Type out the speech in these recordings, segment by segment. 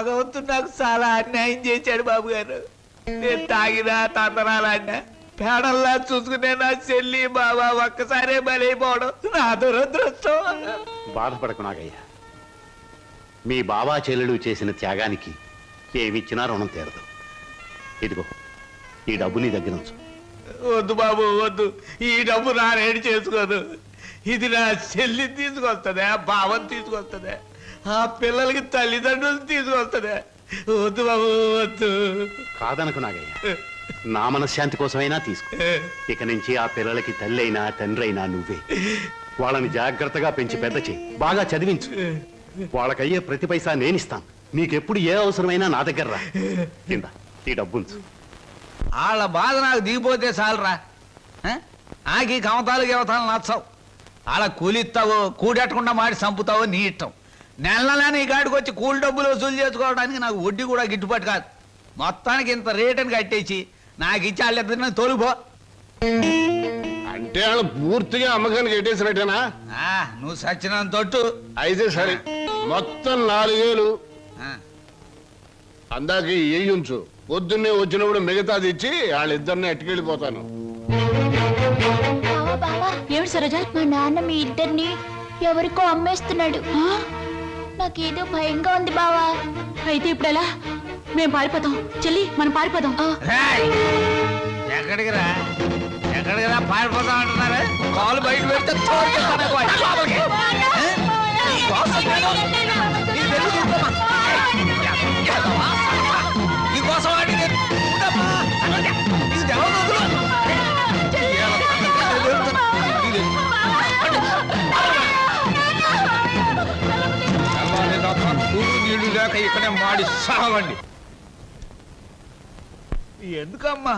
భగవంతుడు నాకు చాలా అన్యాయం చేశాడు బాబు గారు. నేను తాగినా తందనాలన్నా పేడల్లా చూసుకునే నా చెల్లి బాబా ఒక్కసారే బలైపోవడం నా దురదృష్టం. బాధపడకు నాగయ్య, మీ బాబా చెల్లెలు చేసిన త్యాగానికి ఏమిచ్చినా రుణం తీరదు. ఇదిగో ఈ డబ్బు నీ దగ్గర ఉంచు. వద్దు బాబు వద్దు, ఈ డబ్బు నా రేడి చేసుకోదు. ఇది నా చెల్లి తీసుకొస్తుందే, బావని తీసుకొస్తుందే, ఆ పిల్లలకి తల్లిదండ్రులు తీసుకొస్తుందే. వద్దు బాబు వద్దు. కాదనకు నాగయ్య, నా మనశ్శాంతి కోసమైనా తీసుకో. ఇక నుంచి ఆ పిల్లలకి తల్లి అయినా తండ్రి అయినా నువ్వే. వాళ్ళని జాగ్రత్తగా పెంచి పెద్ద చేయి, బాగా చదివించు. వాళ్ళకయ్యే ప్రతి పైసా నేనిస్తాను. నీకెప్పుడు ఏ అవసరమైనా నా దగ్గర రా. కింద ఈ డబ్బుంచు. వాళ్ళ బాధ నాకు దిగిపోతే చాలరా. నాకు ఈ కమతాలు గవతాలు నచ్చవు. వాళ్ళ కూలిస్తావో కూడెట్టకుండా మాడి చంపుతావో నీ ఇష్టం. నెల నీ కాడికి వచ్చి కూలి డబ్బులు వసూలు చేసుకోవడానికి నాకు వడ్డీ కూడా గిట్టుబాటు కాదు. మొత్తానికి ఇంత రేటుని కట్టేసి నాకు ఇచ్చి వాళ్ళిద్దరిని తోలుపో. అంటే వాళ్ళు పూర్తిగా అమ్మకానికి కట్టేసినట్టేనా? నువ్వు సచ్చినంత తొట్టు. అయితే సరే, మొత్తం 4000 అందాక ఉంచు. పొద్దున్నే వచ్చినప్పుడు మిగతాది ఇచ్చి వాళ్ళిద్దరిని ఎట్టుకెళ్ళిపోతాను. ఏమిటి సరోజా? మా నాన్న మీ ఇద్దరిని ఎవరికో అమ్మేస్తున్నాడు. నాకేదో భయంగా ఉంది బావా. అయితే ఇప్పుడు ఎలా? మేము పారిపోతాం చెల్లి, మనం పారిపోదాం. ఎక్కడికి రా పారిపోతాం అంటున్నారు. కాలు బయట పెడితే నీళ్లు లేక ఇక్కడే మాడి సాగండి. ఎందుకమ్మా,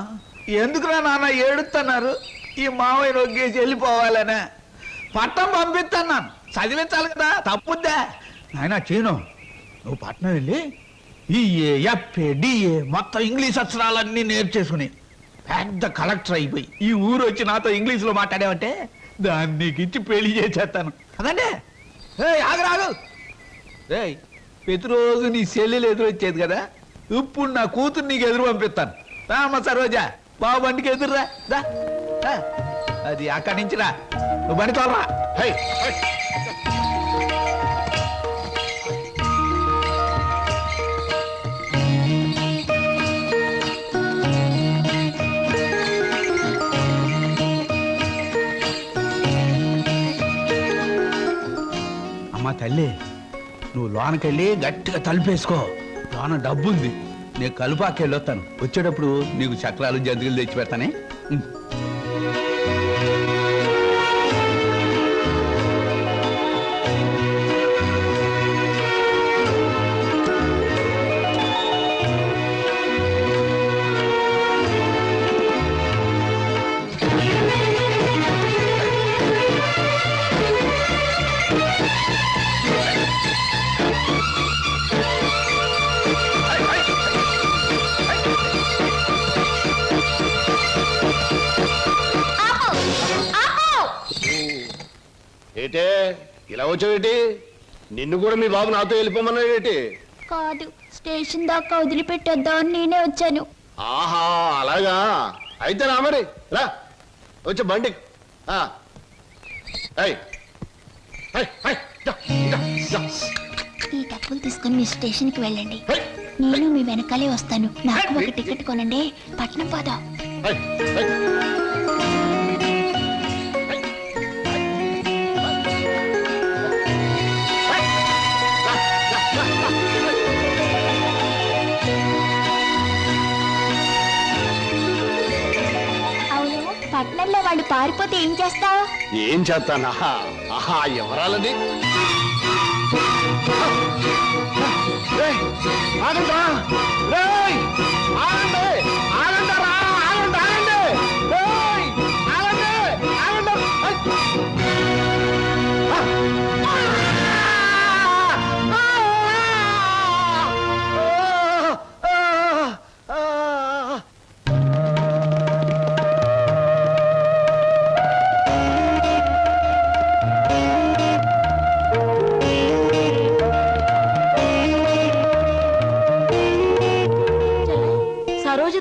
ఎందుకురా నాన్న ఏడుతున్నారు? ఈ మావయ్య నొగ్గేసి వెళ్ళిపోవాలనే పట్నం పంపిస్తున్నాను. చదివించాలి కదా, తప్పుద్దా ఆయన చీను. నువ్వు పట్నం వెళ్ళి ఈ డిఏ మొత్తం ఇంగ్లీష్ అక్షరాలన్నీ నేర్చేసుకుని పెద్ద కలెక్టర్ అయిపోయి ఈ ఊరు వచ్చి నాతో ఇంగ్లీష్లో మాట్లాడావంటే దాన్ని నీకు ఇచ్చి పెళ్లి చేసేస్తాను. అదండి ఆగరాగు. ప్రతిరోజు నీ చెల్లెలు ఎదురొచ్చేది కదా, ఇప్పుడు నా కూతురు నీకు ఎదురు పంపిస్తాను. రామ్మ సరోజా, బాబు బండికి ఎదురురా. అది అక్కడి నుంచి రా, నువ్వు బండి తోలరా. అమ్మా తల్లి, నువ్వు లోనకెళ్ళి గట్టిగా తలుపేసుకో. లోన డబ్బుంది, నేను కలుపాకి వెళ్ళొస్తాను. వచ్చేటప్పుడు నీకు చక్రాలు జంతికలు తెచ్చి పెడతానే. ఏటే ఇలా వచ్చావేటి? నిన్ను కూడా మీ బాబు నాతో వెళ్ళిపోమన్నాడేటి? కాదు, స్టేషన్ దాకా వదిలిపెట్టేద్దామని నేనే వచ్చాను. ఆహా అలాగా, అయితే రా మరి, రా వచ్చే బండి. ఈ డబ్బులు తీసుకుని మీ స్టేషన్కి వెళ్ళండి. నేను మీ వెనకాలే వస్తాను. నాకు ఒక టికెట్ కొనండి, పట్నం పోదాం. పట్నంలో వాళ్ళు పారిపోతే ఏం చేస్తావు? ఏం చేస్తానా? ఆహా ఎవరాలది?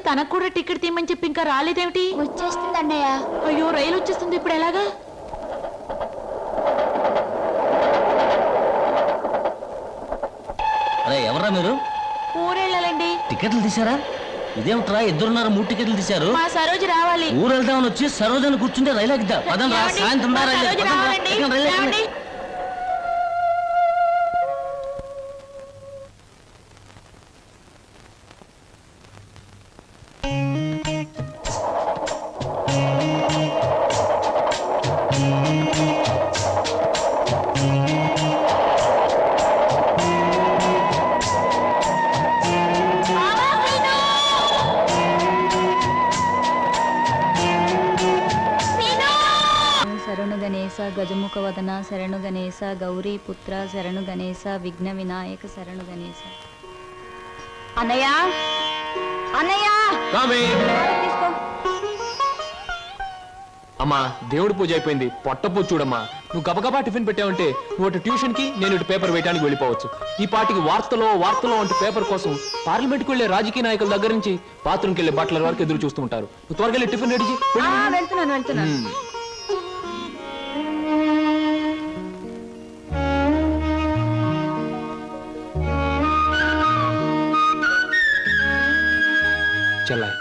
తనకు కూడా టికెట్ తీయమని చెప్పి ఇంకా రాలేదేమిటి? వచ్చేస్తుంది అన్నయ్య. అయ్యో రైలు వచ్చేస్తుంది, ఇప్పుడు ఎలాగా? అరే ఎవర్రా మీరు? ఊరెళ్ళాలండి. టికెట్లు తీసారా? ఇదేమిట్రా ఇద్దరున్నారు 3 టికెట్లు తీశారు. మా సరోజు రావాలి. ఊరు వెళ్దామని వచ్చి సరోజని కూర్చుంటే రైలు ఎక్కిద్దా? పదంరా, ఏమండి? సాయంత్రం మా రా రైలు. సరోజు పదంరా, రావాలండి. ఎక్కండి, రైలు ఎక్కండి. ఏమండి? శరణు గణేశ గజముఖ వదన శరణు గణేశ గౌరీ పుత్ర శరణు గణేశ విఘ్న వినాయక శరణు గణేశ. అన్నయ్య అన్నయ్య తీసుకో. అమ్మా దేవుడి పూజ అయిపోయింది, పొట్ట పూజ చూడమ్మా. నువ్వు గబగబా టిఫిన్ పెట్టావంటే నువ్వు అటు ట్యూషన్ కి, నేను ఇటు పేపర్ వేయడానికి వెళ్ళిపోవచ్చు. ఈ పాటికి వార్తలో అంటే పేపర్ కోసం పార్లమెంట్కి వెళ్లే రాజకీయ నాయకుల దగ్గర నుంచి బాత్రూమ్కి వెళ్లే బట్టల వరకు ఎదురు చూస్తూ ఉంటారు. నువ్వు త్వరగా వెళ్ళి టిఫిన్ రెడీ చేయి. వెళ్తున్నాను. చెల్లాయ్,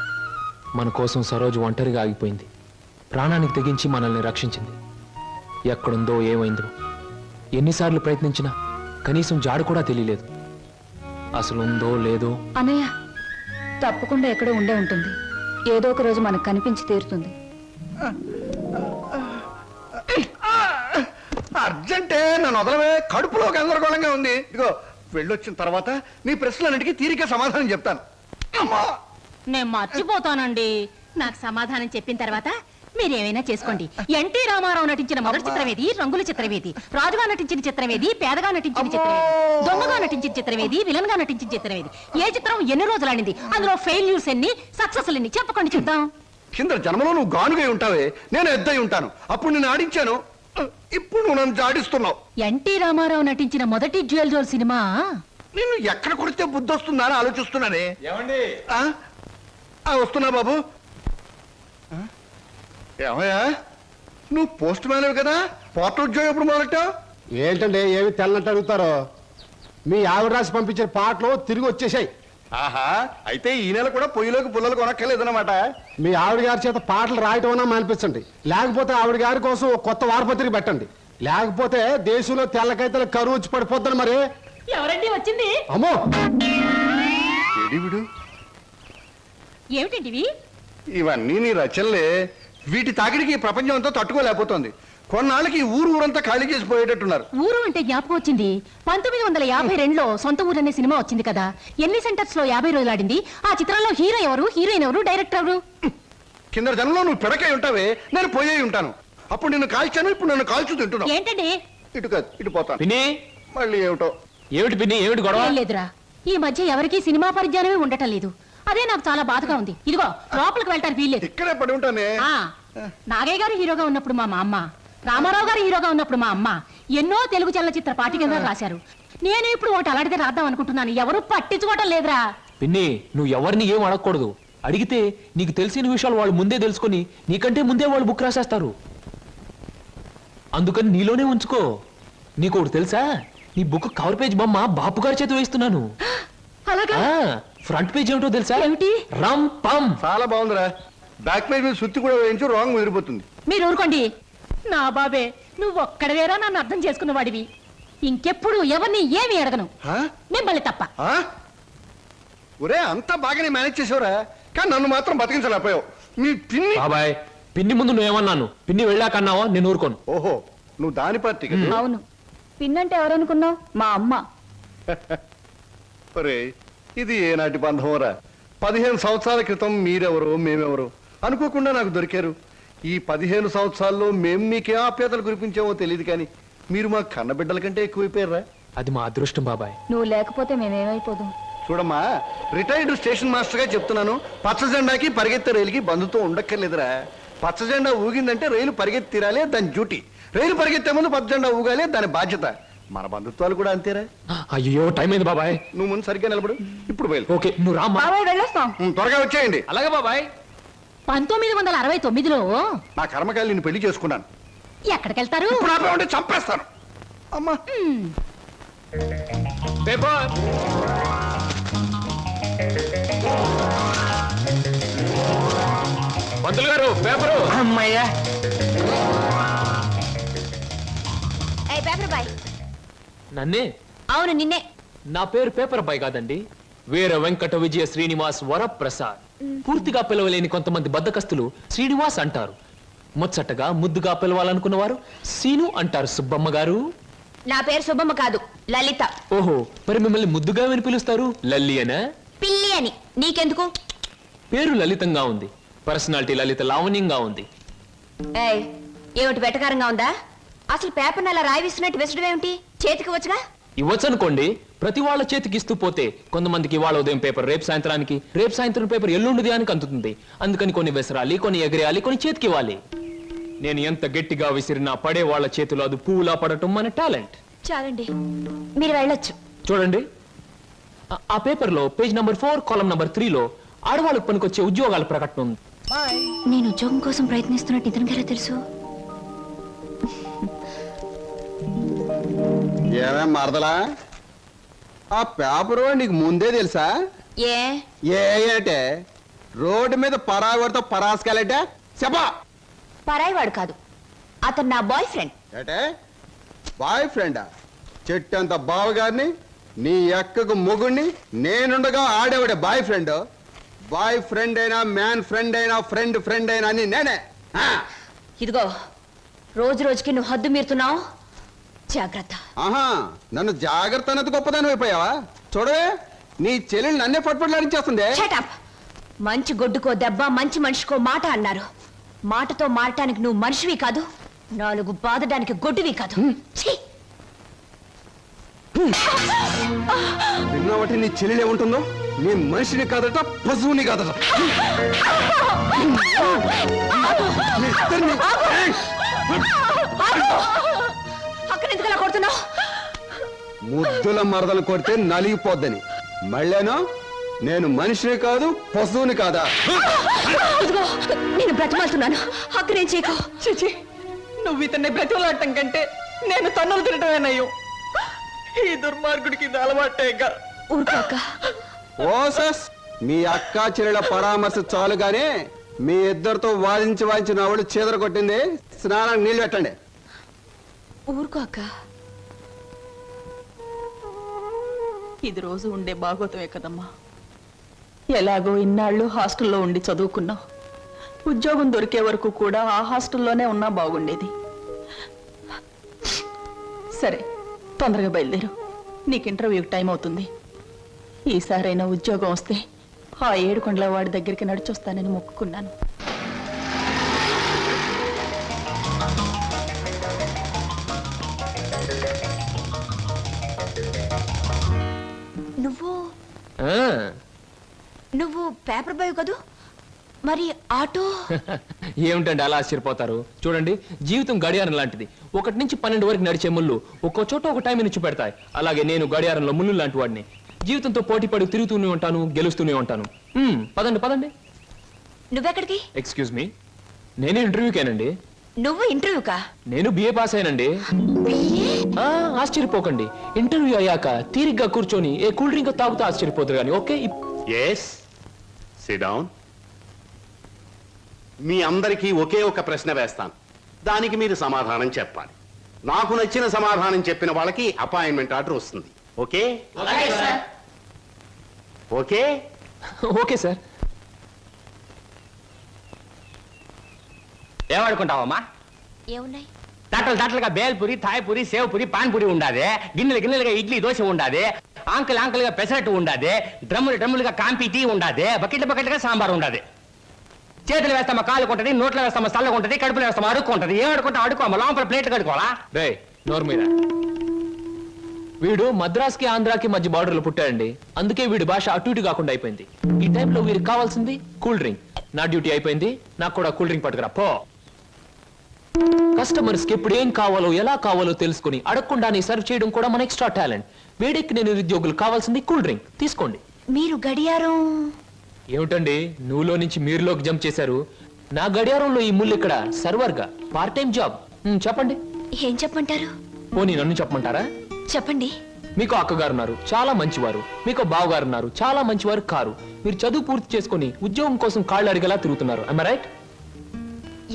మన కోసం సరోజు ఒంటరిగా ఆగిపోయింది. ప్రాణానికి తెగించి మనల్ని రక్షించింది. ఎక్కడుందో ఏమైందో ఎన్నిసార్లు ప్రయత్నించినా కనీసం జాడు కూడా తెలియలేదు. అసలు ఉందో లేదో. అన్నయ్య తప్పకుండా ఎక్కడో ఉండే ఉంటుంది. ఏదో ఒక రోజు మనకు కనిపించి తీరుతుంది. అర్జెంటే నన్ను వదలవే, కడుపులో గందరగోళంగా ఉంది. ఇదిగో వెళ్ళొచ్చిన తర్వాత నీ ప్రశ్నలన్నిటికీ తీరిక సమాధానం చెప్తాను. అమ్మా నేను మర్చిపోతానండి. నాకు సమాధానం చెప్పిన తర్వాత మీరేమైనా చేసుకోండి. ఎన్టీ రామారావు నటించిన మొదటి చిత్రమేది? రంగుల చిత్రమేది? రాజుగా నటించిన చిత్రమేది? పేదగా నటించిన చిత్రమేది? దొంగగా నటించిన చిత్రమేది? విలన్ గా నటించిన చిత్రమేది? ఏ చిత్రం ఎన్ని రోజులు ఆడింది? అందులో ఫెయిల్యూర్స్ ఎన్ని, సక్సెస్ ఎన్ని? చెప్పకండి చూద్దాం. కింద జన్మలో నువ్వు గానుగై ఉంటావే, నేను ఎద్దై ఉంటాను. అప్పుడు నేను ఆడించాను, ఇప్పుడు నువ్వు నన్ను జాడిస్తున్నావు. ఎన్టీ రామారావు నటించిన మొదటి జ్యువెల్ జోల్ సినిమా నిన్ను ఎక్కడ కొడితే బుద్ధి వస్తుందా అని ఆలోచిస్తున్నానే. వస్తున్నా బాబు. ఏమయ్యా, నువ్వు పోస్ట్ మ్యాన్ కదా, పోర్ట్ ఉద్యోగం ఎప్పుడు మొదలెట్టావు? ఏంటండి ఏమి తెల్లనట్టు అడుగుతారో? మీ ఆవిడ రాసి పంపించిన పాటలు తిరిగి వచ్చేసాయి. ఆహా, అయితే ఈ నెల కూడా పొయ్యిలోకి పుల్లలు కొనక్కర్లేదన్నమాట. మీ ఆవిడ గారి చేత పాటలు రాయటం అన్నా మానిపించండి, లేకపోతే ఆవిడ గారి కోసం ఒక కొత్త వారపత్రిక పెట్టండి. లేకపోతే దేశంలో తెల్లకైతే కరువు వచ్చి పడిపోద్దని. మరి ఎవరండి వచ్చింది? అమ్మో, విడు ఏమిటండి ఇవన్నీ నీ రచనలే. వీటి తాకిడికి ఈ ప్రపంచం అంతా తట్టుకోలేకపోతుంది. కొన్నాళ్ళకి ఈ ఊరంతా ఖాళీ చేసి పోయేటట్టున్నారు. ఊరు అంటే జ్ఞాపకం వచ్చింది. 1952లో సొంత ఊరు అనే సినిమా వచ్చింది కదా. ఎన్ని సెంటర్స్ లో 50 రోజులు ఆడింది? ఆ చిత్రంలో హీరో ఎవరు, హీరోయిన్ ఎవరు, డైరెక్టర్ ఎవరు? కింద జనంలో నువ్వు పిడకై ఉంటావే, నేను పోయే ఉంటాను. అప్పుడు నిన్ను కాల్చాను, ఇప్పుడు నన్ను కాల్చు తింటున్నావు. ఏంటండి? ఇటు కాదు, ఇటు పోతాను. పిన్ని, మళ్ళీ ఏమిటో. ఏమిటి పిన్ని, ఏమిటి గొడవ? ఏం లేదురా, ఈ మధ్య ఎవరికీ సినిమా పరిజ్ఞానమే ఉండటం లేదు. అదే నాకు చాలా బాధగా ఉంది. ఇదిగో లోపలికి వెళ్ళటానికి వీల్లేదు. ఇక్కడే పడి ఉంటానే. నాగయ్య గారు హీరోగా ఉన్నప్పుడు మా అమ్మ, రామారావు గారు హీరోగా ఉన్నప్పుడు మా అమ్మ ఎన్నో తెలుగు చలనచిత్ర పాఠికగా రాశారు. నేను ఇప్పుడు ఒకటి అలాంటిదే రాద్దాం అనుకుంటున్నాను. ఎవరు పట్టించుకోవటం లేదురా. పిన్ని, నువ్వు ఎవరిని ఏం అడగకూడదు. అడిగితే నీకు తెలిసిన విషయాలు వాళ్ళు ముందే తెలుసుకొని నీకంటే ముందే వాళ్ళు బుక్ రాసేస్తారు. అందుకని నీలోనే ఉంచుకో. నీకు ఒకటి తెలుసా? నీ బుక్ కవర్ పేజ్ బొమ్మ బాపు గారి చేత వేస్తున్నాను. అలాగా? ఫ్రంట్ పేజ్ ఏమిటో తెలుసా? ఏమిటి? రమ్ పమ్. చాలా బాగుందిరా. బ్యాక్ పేజ్ మీద సుత్తి కూడా వేయించు, రాంగ్ ముదిరిపోతుంది. మీరు ఊరుకోండి. నా బాబే, నువ్వు ఒక్కడవేరా నన్ను అర్థం చేసుకున్న వాడివి. ఇంకెప్పుడు ఎవరిని ఏమి అడగను, మిమ్మల్ని తప్ప. ఒరే, అంతా బాగానే మేనేజ్ చేసావురా, కానీ నన్ను మాత్రం బతికించలేకపోయావు. మీ పిన్ని. బాబాయ్, పిన్ని ముందు నువ్వేమన్నాను? పిన్ని వెళ్ళాకన్నావా? నేను ఊరుకోను. ఓహో, నువ్వు దాని పార్టీ కదా. అవును, పిన్నంటే ఎవరనుకున్నావు? మా అమ్మ. ఒరే, ఇది ఏనాటి బంధంరా? 15 సంవత్సరాల క్రితం మీరెవరు మేమెవరు అనుకోకుండా నాకు దొరికారు. ఈ 15 సంవత్సరాల్లో మేము మీకే ఆప్యాతలు కురిపించామో తెలియదు, కానీ మీరు మా కన్నబిడ్డల కంటే ఎక్కువైపోయారా. అది మా అదృష్టం బాబాయ్. నువ్వు లేకపోతే మేమేమైపోదాం. చూడమ్మా, రిటైర్డ్ స్టేషన్ మాస్టర్ గా చెప్తున్నాను, పచ్చ జెండాకి పరిగెత్తే రైలుకి బంధుతో ఉండక్కర్లేదురా. పచ్చ జెండా ఊగిందంటే రైలు పరిగెత్తి తీరాలి, దాని డ్యూటీ. రైలు పరిగెత్తే ముందు పచ్చ జెండా ఊగాలి, దాని బాధ్యత. మన బంధుత్వాలు కూడా అంతేరా. అయ్యో టైం అయింది బాబాయ్. నువ్వు ముందు సరిగ్గా నిలబడు. ఇప్పుడు బయలు. ఓకే నువ్వు రామ్మా. వెళ్ళొస్తాం. త్వరగా వచ్చేయండి. అలాగే బాబాయ్. 1969లో నా కర్మకాయలు నిన్ను పెళ్లి చేసుకున్నాను. ఎక్కడికెళ్తారు? ఇప్పుడు ఆపే ఉంటే చంపేస్తాను. అమ్మా పేపర్. పంతులు గారు పేపరు. అమ్మయ్యా. Paper boy. నన్నే? అవును నిన్నే. నా పేరు పేపర్ బాయ్ కాదండి, వీర వెంకట విజయ శ్రీనివాస్ వరప్రసాద్. పూర్తిగా పిలవలేని కొంతమంది బద్దకస్తులు శ్రీనివాస్ అంటారు. ముచ్చటగా ముద్దుగా పిలవాలనుకున్నవారు సీను అంటారు. సుబ్బమ్మ గారు. నా పేరు శుభమ్మ కాదు, లలిత. ఓహో, మరి మిమ్మల్ని ముద్దుగా విని పిలుస్తారు లల్లి అనా? పిల్లి అని. నీకెందుకు? పేరు లలితంగా ఉంది, పర్సనాలిటీ లలిత లావణ్యంగా ఉంది. ఏయ్, ఏమిటి వెటకారంగా ఉందా? అసలు పేపర్ని అలా రాయి విసినట్టు విసడం ఏమిటి? చేతికి వచ్చుగా. ఇవ్వచ్చనుకోండి, ప్రతి వాళ్ళ చేతికి ఇస్తూ పోతే కొంతమందికి ఇవాళ ఉదయం పేపర్ రేపు సాయంత్రానికి, రేపు సాయంత్రం పేపర్ ఎల్లుండిది అని అందుతుంది. అందుకని కొన్ని విసరాలి, కొన్ని ఎగరేయాలి, కొన్ని చేతికి ఇవ్వాలి. నేను ఎంత గట్టిగా విసిరినా పడే వాళ్ళ చేతిలో అది పువ్వులా పడటం మన టాలెంట్. చాలండి, మీరు వెళ్ళొచ్చు. చూడండి, ఆ పేపర్లో పేజ్ నంబర్ 4 కాలం నంబర్ 3లో ఆడవాళ్ళకు పనికొచ్చే ఉద్యోగాల ప్రకటన ఉంది. నేను ఉద్యోగం కోసం ప్రయత్నిస్తున్నట్టు ఇతనికి ఎలా తెలుసు? ఏమేం మరదలా, ఆ పేపరు నీకు ముందే తెలుసా? ఏ ఏంటే రోడ్డు మీద పరాగడితో పరాసుకెళ్ళటే చెప్పా. పరాయివాడు కాదు, అతను నా బాయ్ ఫ్రెండ్. ఏటే బాయ్ ఫ్రెండా? చెట్టంత బావగారిని, నీ ఎక్కకు మొగుణ్ణి, నేనుండగా ఆడేవాడే బాయ్ ఫ్రెండ్. బాయ్ ఫ్రెండ్ అయినా, మ్యాన్ ఫ్రెండ్ అయినా, ఫ్రెండ్ ఫ్రెండ్ అయినా అని నేనే. ఇదిగో, రోజు రోజుకి నువ్వు హద్దు మీరుతున్నావు, జాగ్రత్త. ఆహా, నన్ను జాగ్రత్త అన్నది గొప్పదాని అయిపోయావా? చూడవే, నీ చెల్లెలు నన్నే పట్టుపట్లాడించేస్తుంది. Shut up. మంచి గొడ్డుకో దెబ్బ, మంచి మనిషికో మాట అన్నారు. మాటతో మారటానికి నువ్వు మనిషివి కాదు, 4 బాదడానికి గొడ్డువి కాదు. ఛీ! విన్నావటి నీ చెల్లెలు ఏముంటుందో? నీ మనిషిని కాదట, పశువుని కాదట. మీ ఇద్దరిని- అక్కడ ఎందుకు అలా కొడుతున్నావు? ముద్దుల మరదలు కొడితే నలిగిపోద్దని. మళ్ళేనో నేను మనిషిని కాదు, పశువుని కాదా? ఇదిగో, నేను బ్రతిమాలుతున్నాను, అక్కడేం చేయకు. చిచి, నువ్వు ఇతన్ని బ్రతిమలాడటం కంటే నేను తన్నులు తినటమేనయ్యో. ఈ దుర్మార్గుడికి ఇది అలవాటేగా. ఊరుకోక. ఓసస్, మీ అక్క చెల్లెల పరామర్శ చాలుగానే మీ ఇద్దరితో వాదించి నా వాళ్ళు చీదర కొట్టింది. స్నానానికి నీళ్ళు పెట్టండి. ఊరుకోక. ఇది రోజు ఉండే బాగోతమే కదమ్మా. ఎలాగో ఇన్నాళ్ళు హాస్టల్లో ఉండి చదువుకున్నావు. ఉద్యోగం దొరికే వరకు కూడా ఆ హాస్టల్లోనే ఉన్నా బాగుండేది. సరే, తొందరగా బయలుదేరు, నీకు ఇంటర్వ్యూకి టైం అవుతుంది. ఈసారైనా ఉద్యోగం వస్తే ఆ 7 కొండల వాడి దగ్గరికి నడిచొస్తానని మొక్కుకున్నాను. నువ్వు పేపర్ బాయ్ కదూ, మరి ఆటో? ఏమిటండి అలా ఆశ్చర్యపోతారు? చూడండి, జీవితం గడియారం లాంటిది. 1 నుంచి 12 వరకు నడిచే ముళ్ళు ఒక్కో చోట ఒక టైం నుంచి పెడతాయి. అలాగే నేను గడియారంలో ముళ్ళు లాంటి వాడిని. జీవితంతో పోటీ పడి తిరుగుతూనే ఉంటాను, గెలుస్తూనే ఉంటాను. పదండి పదండి. నువ్వెక్కడికి? ఎక్స్క్యూజ్ మీ, నేను ఇంటర్వ్యూకేనండి. నువ్వు ఇంటర్వ్యూకా? నేను బిఏ పాస్ అయినండి. ఆశ్చర్యపోకండి, ఇంటర్వ్యూ అయ్యాక తీరిగ్గా కూర్చొని ఏ కూల్ డ్రింక్ తాగుతూ ఆశ్చర్యపోతారు కానీ. Okay, yes, sit down. మీ అందరికీ ఒకే ఒక ప్రశ్న వేస్తాను, దానికి మీరు సమాధానం చెప్పాలి. నాకు నచ్చిన సమాధానం చెప్పిన వాళ్ళకి అపాయింట్మెంట్ ఆర్డర్ వస్తుంది. ఓకే? Okay okay sir. ఏమనుకుంటావమ్మా? ఏమున్నాయి? తట్టలుగా బేల్పూరి, థాయ్పూరి, సేవ్పూరి, పాన్పూరి ఉండాది. గిన్నెలుగా ఇడ్లీ దోశ ఉండాది. ఆంకలుగా పెసరట్టు ఉండాది. డ్రమ్ములుగా కాంపి టీ ఉండాది. బకెట్లుగా సాంబార్ ఉండాది. చేతులు వేస్తామా కాలు కొంటది, నోట్లో వేస్తామా చల్లగా ఉంటది, కడుపులో వేస్తామా అడుక్కుంటది. ఏం అడుకుంటా అడుకోమా, లోపల ప్లేట్ కడుకోవాలా? రే నోరు మీద. వీడు మద్రాస్కి ఆంధ్రాకి మధ్య బార్డర్లో పుట్టాడండి. అందుకే వీడి భాష అటు ఇటు కాకుండా అయిపోయింది. ఈ టైంలో వీరికి కావాల్సింది కూల్ డ్రింక్. నా డ్యూటీ అయిపోయింది, నాకు కూడా కూల్ డ్రింక్ పట్టుకురా పో. కస్టమర్స్ కి ఎప్పుడు ఏం కావాలో ఎలా కావాలో తెలుసుకుని అడగకుండానే సర్వ్ చేయడం కూడా మన ఎక్స్ట్రా టాలెంట్. వేడెక్కిన నిరుద్యోగులు కావాల్సింది కూల్ డ్రింక్ తీసుకోండి. మీరు గడియారం ఏమిటండి నువ్వులో నుంచి మీరులోకి జంప్ చేశారు? నా గడియారంలో ఈ ముళ్ళు ఇక్కడ సర్వర్ గా పార్ట్ టైం జాబ్. చెప్పండి. ఏం చెప్పమంటారు? పోనీ నన్ను చెప్పమంటారా? చెప్పండి. మీకు అక్కగారు ఉన్నారు, చాలా మంచివారు. మీకు బావగారు ఉన్నారు, చాలా మంచివారు కారు. మీరు చదువు పూర్తి చేసుకుని ఉద్యోగం కోసం కాళ్ళు అడిగేలా తిరుగుతున్నారు. I right?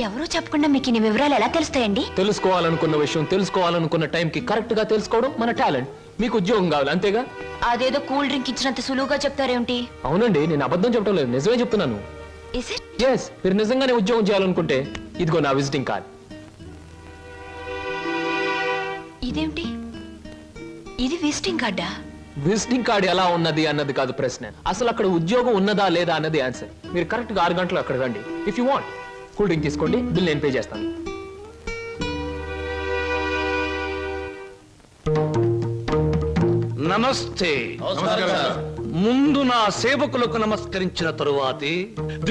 ఎవరో చెప్పకుండా మీకు ఇన్ని వివరాలు ఎలా తెలుస్తాయండి? తెలుసుకోవాలనుకున్న విషయం తెలుసుకోవాలనుకున్న టైంకి కరెక్ట్ గా తెలుసుకోవడం మన టాలెంట్. మీకు ఉద్యోగం కావాలి అంతేగా? అదేదో కూల్ డ్రింక్ ఇచ్చినంత సులువుగా చెప్తారేమిటి? అవునండి, నేను అబద్ధం చెప్పడం లేదు, నిజమే చెప్తున్నాను. Is it? ఎస్, మీరు నిజంగానే ఉద్యోగం చేయాలనుకుంటే ఇదిగో నా విజిటింగ్ కార్డ్. ఇదేమిటి? ఇది విజిటింగ్ కార్డా? విజిటింగ్ కార్డ్ ఎలా ఉన్నది అన్నది కాదు ప్రశ్న, అసలు అక్కడ ఉద్యోగం ఉన్నదా లేదా అన్నది ఆన్సర్. మీరు కరెక్ట్ గా 6 గంటలు అక్కడ రండి. If you want cool drink తీసుకోండి, బిల్ నేను పే చేస్తాను. నమస్తే. ముందు నా సేవకులకు నమస్కరించిన తరువాతే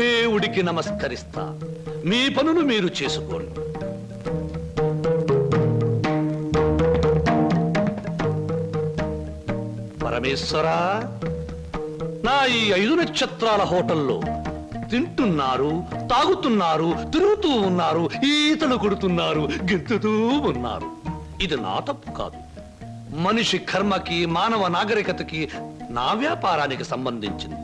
దేవుడికి నమస్కరిస్తా. మీ పనులు మీరు చేసుకోండి. పరమేశ్వరా, నా ఈ 5 నక్షత్రాల హోటల్లో తింటున్నారు, తాగుతున్నారు, తిరుగుతూ ఉన్నారు, ఈతలు కొడుతున్నారు, గెంతుతూ ఉన్నారు. ఇది నా తప్పు కాదు. మనిషి కర్మకి, మానవ నాగరికతకి, నా వ్యాపారానికి సంబంధించింది.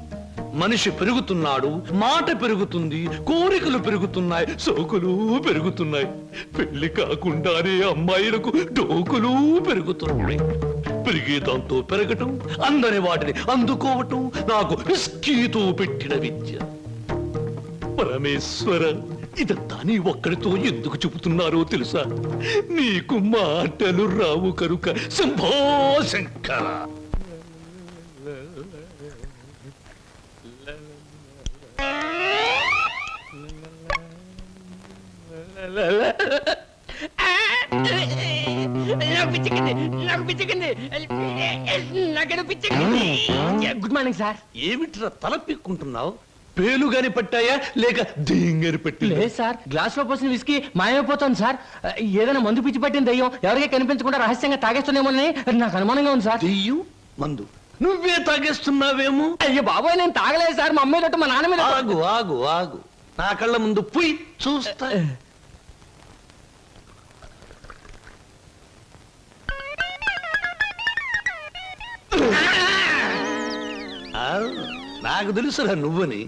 మనిషి పెరుగుతున్నాడు, మాట పెరుగుతుంది, కోరికలు పెరుగుతున్నాయి, సోకులు పెరుగుతున్నాయి. పెళ్లి కాకుండానే అమ్మాయిలకు డోకులు పెరుగుతున్నాయి. పెరిగే దాంతో పెరగటం, అందని వాటిని అందుకోవటం నాకు విస్కీతో పెట్టిన విద్య. పరమేశ్వర, ఇదంతా నీ ఒక్కడితో ఎందుకు చెబుతున్నారో తెలుసా? నీకు మాటలు రావు కనుక. Shambho Shankara. Good morning sir. ఏమిట్రా తల పిక్కుంటున్నావు? పేలుగాని పట్టాయా లేక దేంగని పట్టి? లేదు సార్, గ్లాస్ లో పోసిన విస్కీ మాయమైపోతుంది సార్. ఏదైనా మందు పిచ్చి పట్టిన దయ్యం ఎవరికీ కనిపించకుండా రహస్యంగా తాగేస్తున్నామోనని నాకు అనుమానంగా ఉంది సార్. దెయ్యం మందు నువ్వే తాగేస్తున్నావేమో. అయ్యో బాబోయ్, నేను తాగలేదు సార్. మా అమ్మాయి తోటి మా నాన్న మీద. ఆగు ఆగు ఆగు, నా కళ్ళ ముందు పోయి చూస్తా. నాకు తెలుసురా నువ్వని.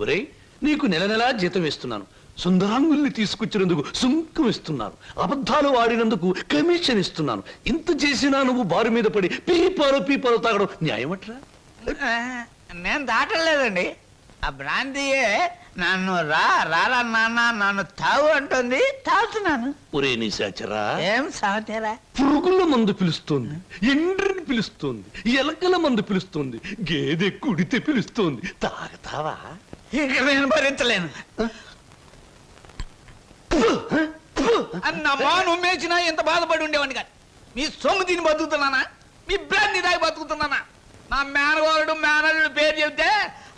ఒరేయ్, నీకు నెల నెలా జీతం ఇస్తున్నాను, సుందరాంగుల్ని తీసుకొచ్చినందుకు సుంకం ఇస్తున్నాను, అబద్ధాలు ఆడినందుకు కమిషన్ ఇస్తున్నాను. ఇంత చేసినా నువ్వు బారు మీద పడి పీపాలు తాగడం న్యాయమట్రా? నేను దాటలేదండి. ఆ బ్రాంతియే నన్ను రారా నాన్న నన్ను తాగు అంటుంది, తాగుతున్నాను. ఒరే నిశాచరా, ఏం సమాచారా? పురుగుల మందు పిలుస్తోంది, ఎండ్రిని పిలుస్తోంది, ఎలకల మందు పిలుస్తోంది, గేదె కుడితే పిలుస్తోంది. తాగతావా? ఇక నేను భరించలేను. అన్నమ్మా, నువ్వు మేచినా ఎంత బాధపడి ఉండేవాడిని కాదు. మీ సొమ్ము తిని బతుకుతున్నానా? మీ బ్రాంతి దాగి బతుకుతున్నానా? నా మేనవారుడు మేనల్లుడు పేరు చెబితే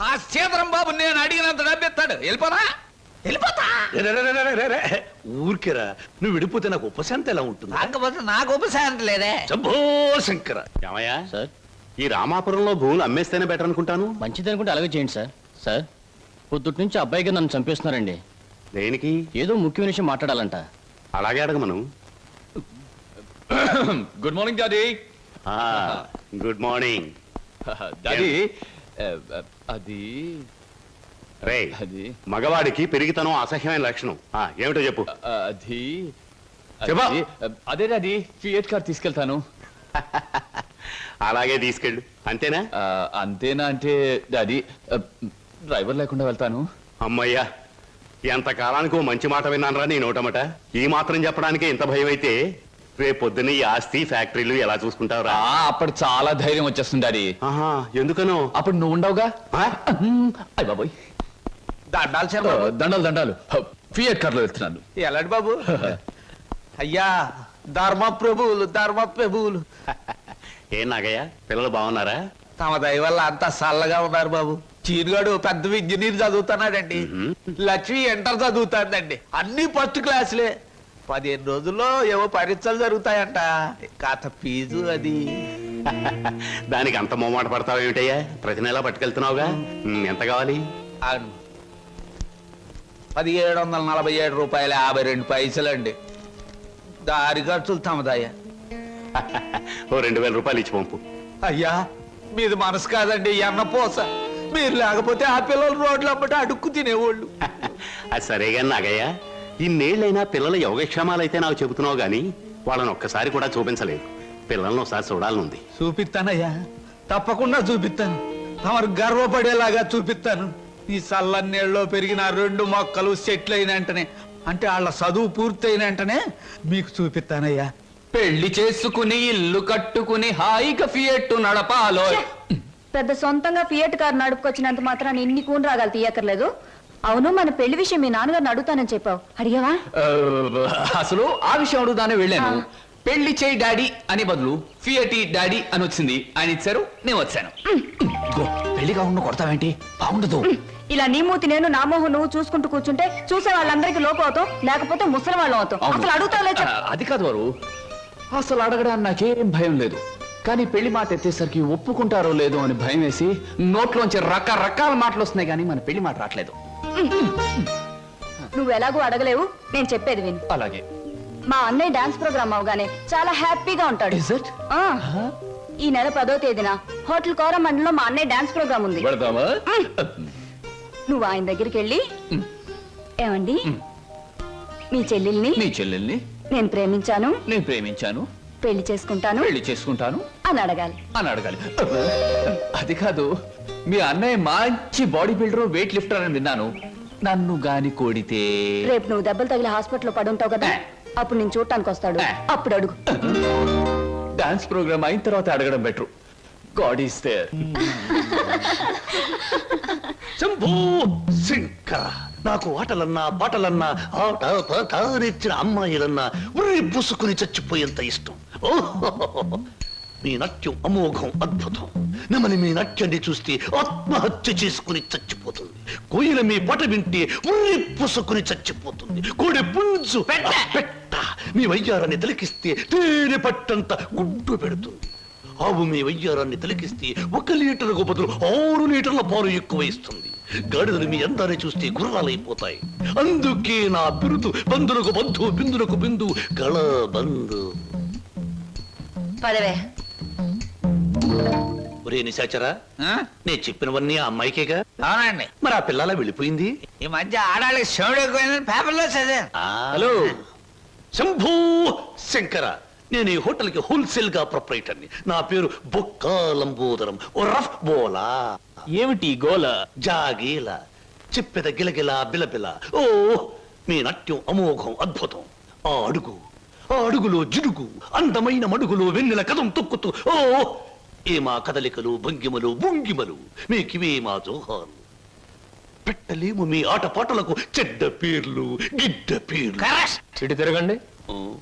ఆ సీతరం బాబు నేను అడిగినంత డబ్బిస్తాడు. వెళ్ళిపోనా? వెళ్ళిపోతా. ఊరికేరా, నువ్వు విడిపోతే నాకు ఉపశాంతి ఎలా ఉంటుంది? కాకపోతే నాకు ఉపశాంతి లేదే. శంభో శంకర. ఏమయ్యా సార్, ఈ రామాపురంలో భూములు అమ్మేస్తేనే బెటర్ అనుకుంటాను. మంచిది అనుకుంటే అలాగే చేయండి సార్. సార్, పొద్దుటి నుంచి అబ్బాయిగా నన్ను చంపేస్తున్నారండి. దేనికి? ఏదో ముఖ్యమైన విషయం మాట్లాడాలంట. అలాగే అడగమను. Good morning daddy. Good morning daddy, అది రే. మగవాడికి పెరిగితనం అసహ్యమైన లక్షణం. ఏమిటో చెప్పు. అది చెప్పా. అదే డాడీ, ఫియట్ కార్ తీసుకెళ్తాను. అలాగే తీసుకెళ్ళు. అంతేనా? అంతేనా అంటే డాడీ, డ్రైవర్ లేకుండా వెళ్తాను. అమ్మయ్యా, ఎంతకాలానికి ఓ మంచి మాట విన్నానరా నీ నోటమట. ఈ మాత్రం చెప్పడానికి ఇంత భయం అయితే రేపు పొద్దున్న ఈ ఆస్తి ఫ్యాక్టరీలు ఎలా చూసుకుంటావురా? అప్పుడు చాలా ధైర్యం వచ్చేస్తుంది డాడీ. ఎందుకనో? అప్పుడు నువ్వు ఉండవుగా. అయ్య బాబోయ్, దండాలు చెప్పు. దండాలు ఫియట్ కార్ లో వెళ్తున్నాను. ఎలాంటి బాబు? అయ్యా, ధర్మ ప్రభువులు. ఏం నాగయ్య, పిల్లలు బాగున్నారా? తమ దయ వల్ల అంతా చల్లగా ఉన్నారు బాబు. చీరుగాడు పెద్ద ఇంజనీర్ చదువుతున్నాడండి. లక్ష్మి ఇంటర్ చదువుతాందండి. అన్ని ఫస్ట్ క్లాసులే. 15 రోజుల్లో ఏవో పరీక్షలు జరుగుతాయంట, కాత ఫీజు అది. దానికి అంత మొమ్మాట పడతావు ఏమిటయ్యా? ప్రతి నెలా పట్టుకెళ్తున్నావుగా. ఎంత కావాలి? అవును, 1747 రూపాయల 52 పైసలండి. దారి ఖర్చులు తమదయ్యా. ఓ 2000 రూపాయలు ఇచ్చి పంపు. అయ్యా, మీది మనసు కాదండి, ఎన్నపోస. మీరు లేకపోతే ఆ పిల్లలు రోడ్లు అప్పటి అడుక్కు తినేవాళ్ళు. అది సరేగా నాగయ్య, ఇన్నేళ్ళైనా పిల్లల యోగక్షేమాలైతే నాకు చెబుతున్నావు గాని వాళ్ళని ఒక్కసారి కూడా చూపించలేదు. పిల్లల్ని ఒకసారి చూడాలనుంది. చూపిస్తానయ్యా, తప్పకుండా చూపిస్తాను. తమరు గర్వపడేలాగా చూపిస్తాను. ఈ చల్లన్నేళ్ళలో పెరిగిన 2 మొక్కలు సెటిల్ అయిన వెంటనే, అంటే వాళ్ళ చదువు పూర్తయిన వెంటనే మీకు చూపిస్తానయ్యా. పెళ్లి చేసుకుని ఇల్లు కట్టుకుని హాయిగా ఫియట్ నడపాలో. పెద్ద సొంతంగా ఫియట్ కారు నడుపుకొచ్చినంత మాత్రాన్ని ఇన్ని కూని రాగాలు తీయక్కర్లేదు. అవును, మన పెళ్లి విషయం మీ నాన్నగారిని అడుగుతానని చెప్పావు, అడిగావా? అసలు ఆ విషయం అడుగుదానే వెళ్ళాను. పెళ్లి చేయి డాడీ అని బదులు ఫియటి డాడీ అని వచ్చింది. ఆయన ఇచ్చారు, నేను వచ్చాను. పెళ్లి కాకుండా కొడతావేంటి? బాగుండదు. ఇలా నీ మూతి నేను, నా మోహం నువ్వు చూసుకుంటూ కూర్చుంటే చూసే వాళ్ళందరికీ లోపం అవుతాం, లేకపోతే ముసలి వాళ్ళం అవుతాం. అసలు అడుగుతావులే. అది కాదు వారు, అసలు అడగడానికి నాకేం భయం లేదు. కానీ పెళ్లి మాట ఎత్తేసరికి ఒప్పుకుంటారో లేదో అని భయం వేసి నోట్లోంచి రకరకాల మాటలు వస్తున్నాయి, కానీ మన పెళ్లి మాట రావట్లేదు. నువ్వు ఎలాగో అడగలేవు, నేను చెప్పేది విను. అలాగే. మా అన్నయ్య డాన్స్ ప్రోగ్రామ్ అవగానే చాలా హ్యాపీగా ఉంటాడు. Is it? ఆ, ఈ నెల 10వ తేదీన హోటల్ కోరమండలో మా అన్నయ్య డాన్స్ ప్రోగ్రామ్ ఉంది. వెళదామా? నువ్వు ఆయన దగ్గరికి వెళ్ళి, ఏమండి మీ చెల్లెల్ని నీ చెల్లెల్ని నేను ప్రేమించాను, నేను ప్రేమించాను, పెళ్లి చేసుకుంటాను పెళ్లి చేసుకుంటాను అని అడగాలి. అని అడగాలి. అది కాదు, మీ అన్నయ్య మంచి బాడీ బిల్డర్, వెయిట్ లిఫ్టర్ అని విన్నాను. నన్ను గాని కోడితే రేపు నువ్వు దెబ్బలు తగిలి హాస్పిటల్లో పడుంటావు కదా, అప్పుడు నేను చూడటానికి వస్తాడు, అప్పుడు అడుగు. డాన్స్ ప్రోగ్రామ్ అయిన తర్వాత అడగడం better. God is there. Shambhu Shankara, నాకు ఆటలన్నా పాటలన్నా ఆట పాట నేర్చిన అమ్మాయిలన్నా ఉర్రి పూసుకుని చచ్చిపోయేంత ఇష్టం. ఓహో, మీ నాట్యం అమోఘం, అద్భుతం. నమని మీ నాట్యాన్ని చూస్తే ఆత్మహత్య చేసుకుని చచ్చిపోతుంది. కోయిల మీ పాట వింటే ఉర్రి పూసుకుని చచ్చిపోతుంది. కోడి పుంజు పెట్ట మీ వయ్యారాన్ని తిలకిస్తే తేనె పట్టంత గుడ్డు పెడుతుంది. ఆవు మీ వయ్యారాన్ని తిలకిస్తే 1 లీటర్కు బదులు 6 లీటర్ల పాలు ఎక్కువ ఇస్తుంది. గాడిదలు మీ అందాన్ని చూస్తే గుర్రాలైపోతాయి. అందుకే నా బిరుదు బంధులకు బంధు, బిందులకు బిందు, గళ బంధు. పదవే. ఒరే నిశాచరా, నేను చెప్పినవన్నీ ఆ అమ్మాయికేగా? అవునండి. మరి ఆ పిల్లలా వెళ్ళిపోయింది. ఈ మధ్య ఆడాళ్ళకి శివుడు ఎక్కువైందని పేపర్లో చదివాను. హలో శంభూ శంకర, నేను ఈ హోటల్ కి హోల్సేల్ గా ప్రొపరేటర్ని. నా పేరు బొక్కాలంబోదరం, ఓ రఫ్ బోలా. ఏమిటి గోల? జాగీల చెప్పెద గిలగిల బిలబిల. ఓ, మీ నాట్యం అమోఘం, అద్భుతం. ఆ అడుగులో జిడుగు, అందమైన మడుగులో వెన్నెల కదం తొక్కుతూ. ఓ, ఏ మా కదలికలు, భంగిమలు, భుంగిమలు, మీకివే మా జోహాలు. పెట్టలేము మీ ఆటపాటలకు చెడ్డ పేర్లు, గిడ్డ పేర్లు. ఇటు తిరగండి.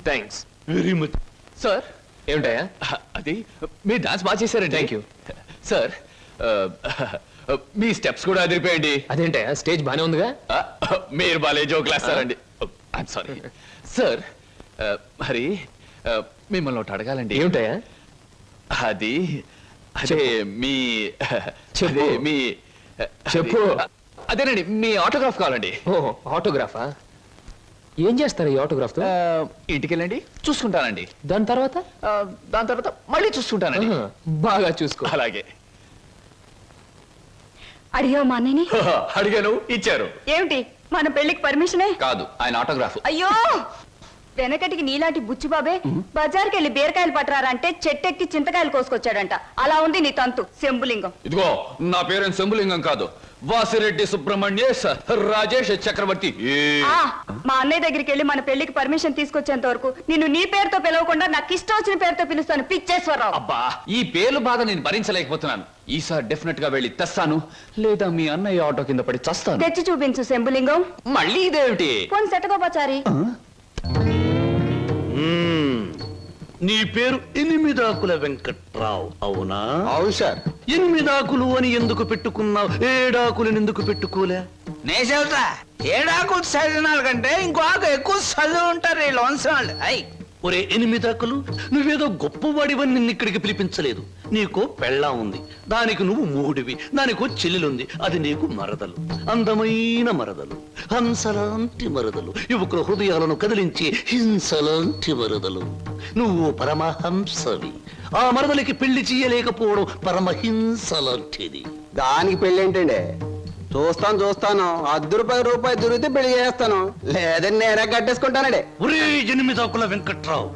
Thanks very much sir. ఏమిటయా అది? మీ డాన్స్ బాగా చేశారండి. Thank you sir. మీ స్టెప్స్ కూడా అదిరిపోయండి. అదేంటయా, స్టేజ్ బానే ఉందిగా. మీరు బాలే జోకులు వేస్తారండి. I'm sorry sir. మరి మిమ్మల్ని ఒకటి అడగాలండి. ఏమిటయా అది? అదే మీ చెప్పు. మీ చెప్పు. అదేనండి, మీ ఆటోగ్రాఫ్ కావాలండి. ఆటోగ్రాఫా? ఏం చేస్తారు ఈ ఆటోగ్రాఫ్ తో? ఇంటికి వెళ్ళండి, చూసుకుంటానండి. దాని తర్వాత మళ్ళీ చూసుకుంటానండి. బాగా చూసుకో. అలాగే. అడిగావు మా అన్నయ్యని? అడిగాను, ఇచ్చారు. ఏమిటి, మన పెళ్లికి పర్మిషనే? కాదు, ఆయన ఆటోగ్రాఫ్. అయ్యో, వెనకటికి నీలాంటి బుచ్చిబాబే బజార్కి వెళ్ళి బీరకాయలు పట్టరారా అంటే చెట్టెక్కి చింతకాయలు కోసుకొచ్చాడంట. అలా ఉంది నీ తంతు శంభులింగం. ఇదిగో, నా పేరు శంభులింగం కాదు, వాసిరెడ్డి సుబ్రహ్మణ్యేశ్ రాజేష్ చక్రవర్తి. ఆ, మా అన్నయ్య దగ్గరికి వెళ్ళి మన పెళ్లికి పర్మిషన్ తీసుకొచ్చేంత వరకు నిన్ను నీ పేరుతో పిలవకుండా నాకు ఇష్టం వచ్చిన పేరుతో పిలుస్తాను, పిచ్చేశ్వరరావు. అబ్బా, ఈ పేర్లు బాధ నేను భరించలేకపోతున్నాను. ఈసారి డెఫినెట్ గా వెళ్ళి తెస్తాను, లేదా మీ అన్నయ్య ఆటో కింద పడి చస్తాను. తెచ్చి చూపించు శంభులింగం. మళ్ళీ ఇదేమిటి? పోనీ సెటగోపచారి. నీ పేరు 8 ఆకుల వెంకట్రావు, అవునా? అవును సార్. 8 ఆకులు అని ఎందుకు పెట్టుకున్నావు? 7 ఆకులను ఎందుకు పెట్టుకోలే? నే చెబుతా. ఏడాకులు చదివిన కంటే ఇంకో ఆకు ఎక్కువ చదివి ఉంటారు వీళ్ళు వంశవాళ్ళు. అయ్ ఒరే 8 ఆకులు, నువ్వేదో గొప్పవాడివని నిన్ను ఇక్కడికి పిలిపించలేదు. నీకో పెళ్ళాం ఉంది, దానికి నువ్వు మూడివి, దానికో చెల్లెలుంది, అది నీకు మరదలు, అందమైన మరదలు, హంసలాంటి మరదలు, యువకుల హృదయాలను కదిలించి హింసలాంటి మరదలు. నువ్వు పరమహంసవి. ఆ మరదలికి పెళ్లి చేయలేకపోవడం పరమహింస లాంటిది. దానికి పెళ్లి ఏంటండి? చూస్తాను ₹10 దొరికితే పెళ్లి చేస్తాను, లేదని నేనే కట్టేసుకుంటానండి. ఒరే 8 ఆకుల వెంకట్రావు,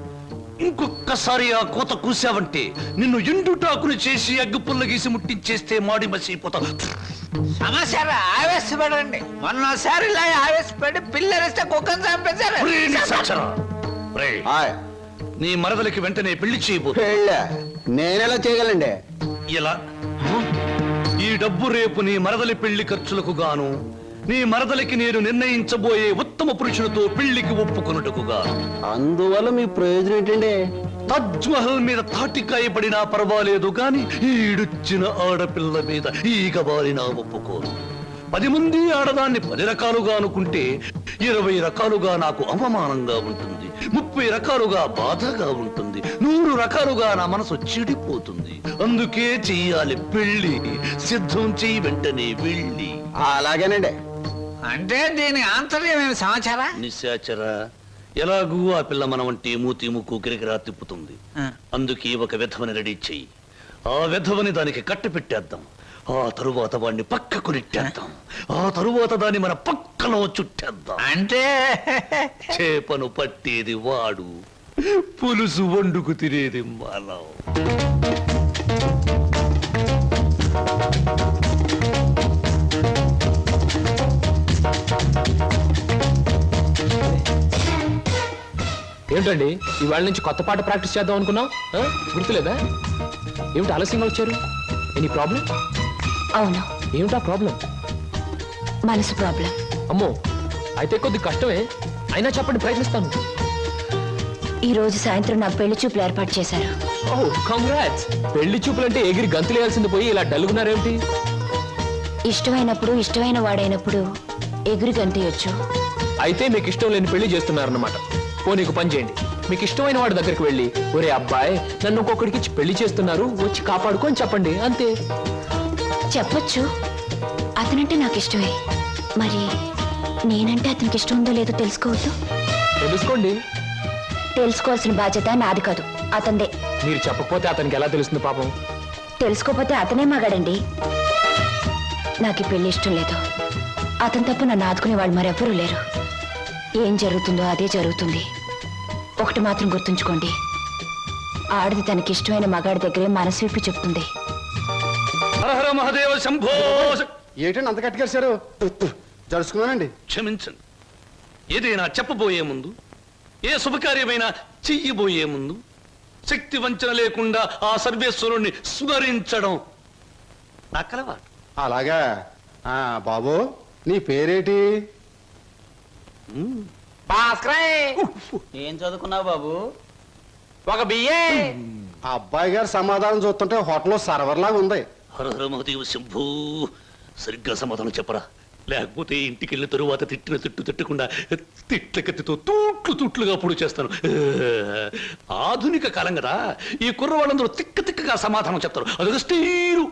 ఇంకొక్కసారి ఆ కోత కూసావంటే నిన్ను ఎండుటాకులు చేసి అగ్గిపుల్ల గీసి ముట్టించేస్తే మాడి మసిపోతావు. సమాచారం ఆవేశపడండి. మొన్నసారి ఇలా ఆవేశపడి పిల్లరిస్తే కుక్కను చంపేశారు. ఒరే నిశాచరా, ఒరే, ఆయ్, నీ మరదలికి వెంటనే పెళ్లి చేయబో. పెళ్ళా? నేనెలా చేయగలండి? ఇలా ఈ డబ్బు రేపు నీ మరదలి పెళ్లి ఖర్చులకు గాను, నీ మరదలికి నేను నిర్ణయించబోయే ఉత్తమ పురుషులతో పెళ్లికి ఒప్పుకొనుటకు గాను. అందువల్ల మీ ప్రయోజనం ఏంటండి? తాజ్ మహల్ మీద తాటికాయ పడినా పర్వాలేదు గాని ఈడుచ్చిన ఆడపిల్ల మీద ఈగ బారినా ఒప్పుకోను. 10 మంది ఆడదాన్ని 10 రకాలుగా అనుకుంటే 20 రకాలుగా నాకు అవమానంగా ఉంటుంది, 30 రకాలుగా బాధగా ఉంటుంది, 100 రకాలుగా నా మనసు చెడిపోతుంది. అందుకే చెయ్యాలి పెళ్లి. సిద్ధం చెయ్యి వెంటనే వెళ్ళి. అలాగేనండి. అంటే దీని ఆంతర్యం ఏమి సమాచారా? నిశాచరా, ఎలాగూ ఆ పిల్ల మన వంటి మూతి ముక్కు కిరికిరా తిప్పుతుంది. అందుకే ఒక విధవని రెడీ చెయ్యి. ఆ విధవని దానికి కట్టు పెట్టేద్దాం. ఆ తరువాత వాడిని పక్కకు నెట్టేద్దాం. ఆ తరువాత దాన్ని మన పక్కలో చుట్టేద్దాం. అంటే చేపను పట్టేది వాడు, పులుసు వండుకు తినేది మనం. ఏమిటండి ఇవాళ నుంచి కొత్త పాట ప్రాక్టీస్ చేద్దాం అనుకున్నాం, గుర్తులేదా? ఏమిటి ఆలస్యంగా వచ్చారు? Any problem? అవును, ఏమిటా ప్రాబ్లం? మనసు ప్రాబ్లం. అమ్మో, అయితే కొద్ది కష్టమే, అయినా చెప్పండి, ప్రయత్నిస్తాను. ఈ రోజు సాయంత్రం నా పెళ్లి చూపులు ఏర్పాటు చేశారు. ఓ కంగ్రాట్స్. పెళ్లి చూపులంటే ఎగిరి గంతులేయాల్సింది పోయి ఇలా డల్గున్నారేమిటి? ఇష్టమైనప్పుడు ఇష్టమైన వాడైనప్పుడు ఎగురు గంతయొచ్చు. అయితే మీకు ఇష్టం లేని పెళ్లి చేస్తున్నారన్నమాట. ఓ నీకు పని చేయండి, మీకు ఇష్టమైన వాడి దగ్గరికి వెళ్ళి, ఒరే అబ్బాయి నన్ను ఒక్కొక్కడికి ఇచ్చి పెళ్లి చేస్తున్నారు, వచ్చి కాపాడుకొని చెప్పండి, అంతే. చెప్పొచ్చు, అతనంటే నాకు ఇష్టమే. మరి నేనంటే అతనికి ఇష్టం ఉందో లేదో తెలుసుకోవద్దు? తెలుసుకోండి. తెలుసుకోవాల్సిన బాధ్యత నాది కాదు, అతందే. మీరు చెప్పకపోతే అతనికి ఎలా తెలుస్తుంది పాపం? తెలుసుకోపోతే అతనే మగాడండి. నాకు ఈ పెళ్లి ఇష్టం లేదు. అతను తప్ప నన్ను ఆదుకునే వాళ్ళు మరెవ్వరూ లేరు. ఏం జరుగుతుందో అదే జరుగుతుంది. ఒకటి మాత్రం గుర్తుంచుకోండి, ఆడది తనకి ఇష్టమైన మగాడి దగ్గరే మనసు విప్పి చెప్తుంది. హర హర మహాదేవ శంభో. ఏంటండి అంత కట్టుకేశారు? జరుచుకున్నానండి. క్షమించండి. ఏదైనా చెప్పబోయే ముందు, ఏ శుభకార్యమైనా చెయ్యబోయే ముందు శక్తి వంచన లేకుండా ఆ సర్వేశ్వరుణ్ణి స్మరించడం నా కలవాటు. అలాగా. బాబు నీ పేరేటి? ఏం చదువుకున్నావు బాబు? ఒక బియ్యే. ఆ అబ్బాయి గారు సమాధానం చూస్తుంటే హోటల్లో సర్వర్ లాగా ఉంది. హర హర మహాదేవ శంభో. సరిగ్గా సమాధానం చెప్పరా, లేకపోతే ఇంటికి వెళ్ళిన తరువాత తిట్టిన తిట్టు తిట్టకుండా తిట్ల కత్తితో తూట్లుగా పొడి చేస్తాను. ఆధునిక కాలం కదా, ఈ కుర్రవాళ్ళందరూ తిక్కగా సమాధానం చెప్తారు. అదొక స్టీరు.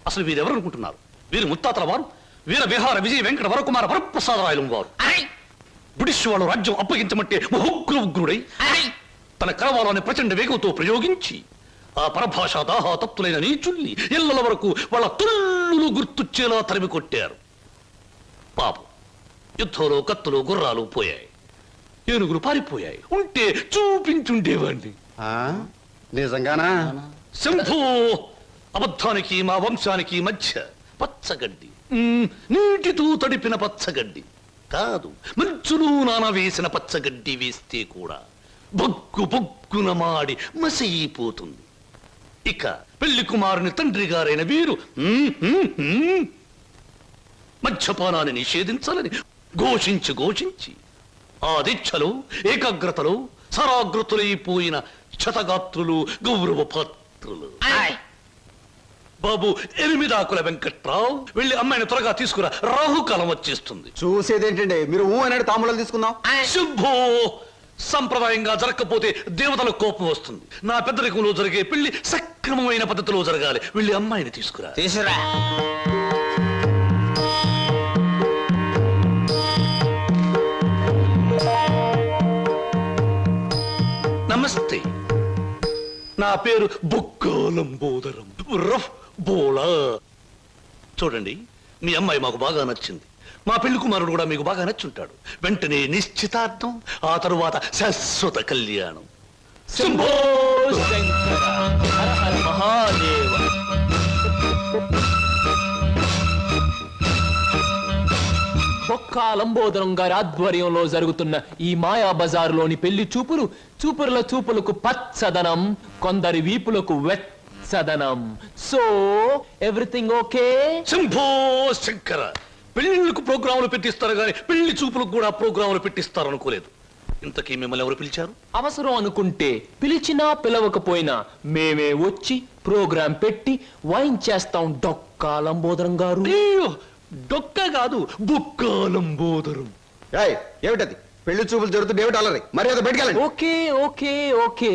అసలు వీరెవరు అనుకుంటున్నారు? వీరు ముత్తాతల వారు వీర విహార విజయ వెంకట వరకుమార వరప్రసాదరాయలు వారు. బ్రిటిష్ వాళ్ళు రాజ్యం అప్పగించమంటే ఉగ్రుడై తన కరవాలని ప్రచండ వేగంతో ప్రయోగించి ఆ పరభాషా దాహాతత్తులైన నీచుల్ని ఇళ్ల వరకు వాళ్ళ తుల్లులు గుర్తుచ్చేలా తరిమి కొట్టారు. పాపం, యుద్ధంలో కత్తులు గుర్రాలు పోయాయి, ఏనుగులు పారిపోయాయి. ఉంటే చూపించుండేవాడిని. నిజంగానా? శంభో. అబద్ధానికి మా వంశానికి మధ్య పచ్చగడ్డి, నీటితో తడిపిన పచ్చగడ్డి కాదు, మంచులో నాన వేసిన పచ్చగడ్డి వేస్తే కూడా బొగ్గు బొగ్గున మాడి మసైపోతుంది. ఇక పెళ్లి కుమారుని తండ్రి గారైన వీరు మద్యపానాన్ని నిషేధించాలని ఘోషించి ఆ దీక్షలో ఏకాగ్రతలో సరాగ్రతులైపోయిన క్షతగాత్రులు, గౌరవ పాత్రులు. బాబు 8 ఆకుల వెంకట్రావు వెళ్ళి అమ్మాయిని త్వరగా తీసుకురా, రాహుకాలం వచ్చేస్తుంది. చూసేదేంటండి మీరు అనేది తాంబూలాలు తీసుకుందాం. శుభో, సంప్రదాయంగా జరగకపోతే దేవతలకు కోపం వస్తుంది. నా పెద్దరికంలో జరిగే పెళ్లి సక్రమమైన పద్ధతిలో జరగాలి. వెళ్ళి అమ్మాయిని తీసుకురా. తీసురా. నమస్తే, నా పేరు బొక్కాలంబోదరం రఫ్ బోలా. చూడండి, మీ అమ్మాయి మాకు బాగా నచ్చింది. మా పెళ్లి కుమారుడు కూడా మీకు బాగా నచ్చుంటాడు. వెంటనే నిశ్చితార్థం, ఆ తరువాత శాశ్వత కళ్యాణం. శంభో శంకర, హర హర మహాదేవ. బొక్కా లంబోదరం గారి ఆధ్వర్యంలో జరుగుతున్న ఈ మాయా బజారులోని పెళ్లి చూపులు చూపుల చూపులకు పచ్చదనం, కొందరి వీపులకు వెచ్చదనం. So everything okay? Shambho Shankara, పెళ్లిళ్ళకు ప్రోగ్రాములు పెట్టిస్తారు కానీ పెళ్లి చూపులకు కూడా ప్రోగ్రాములు పెట్టిస్తారు అనుకోలేదు. ఇంతకీ మిమ్మల్ని ఎవరు పిలిచారు? అవసరం అనుకుంటే పిలిచినా పిలవకపోయినా మేమే వచ్చి ప్రోగ్రాం పెట్టి వాయించేస్తాం డొక్కా లంబోదరం గారు. అయ్యో, డొక్క కాదు, బొక్కాలంబోదరం. ఏమిటది? పెళ్లి చూపులు జరుగుతుంది, ఏమిటి అలరి? మరి అది బయటకెళ్ళండి. ఓకే ఓకే ఓకే,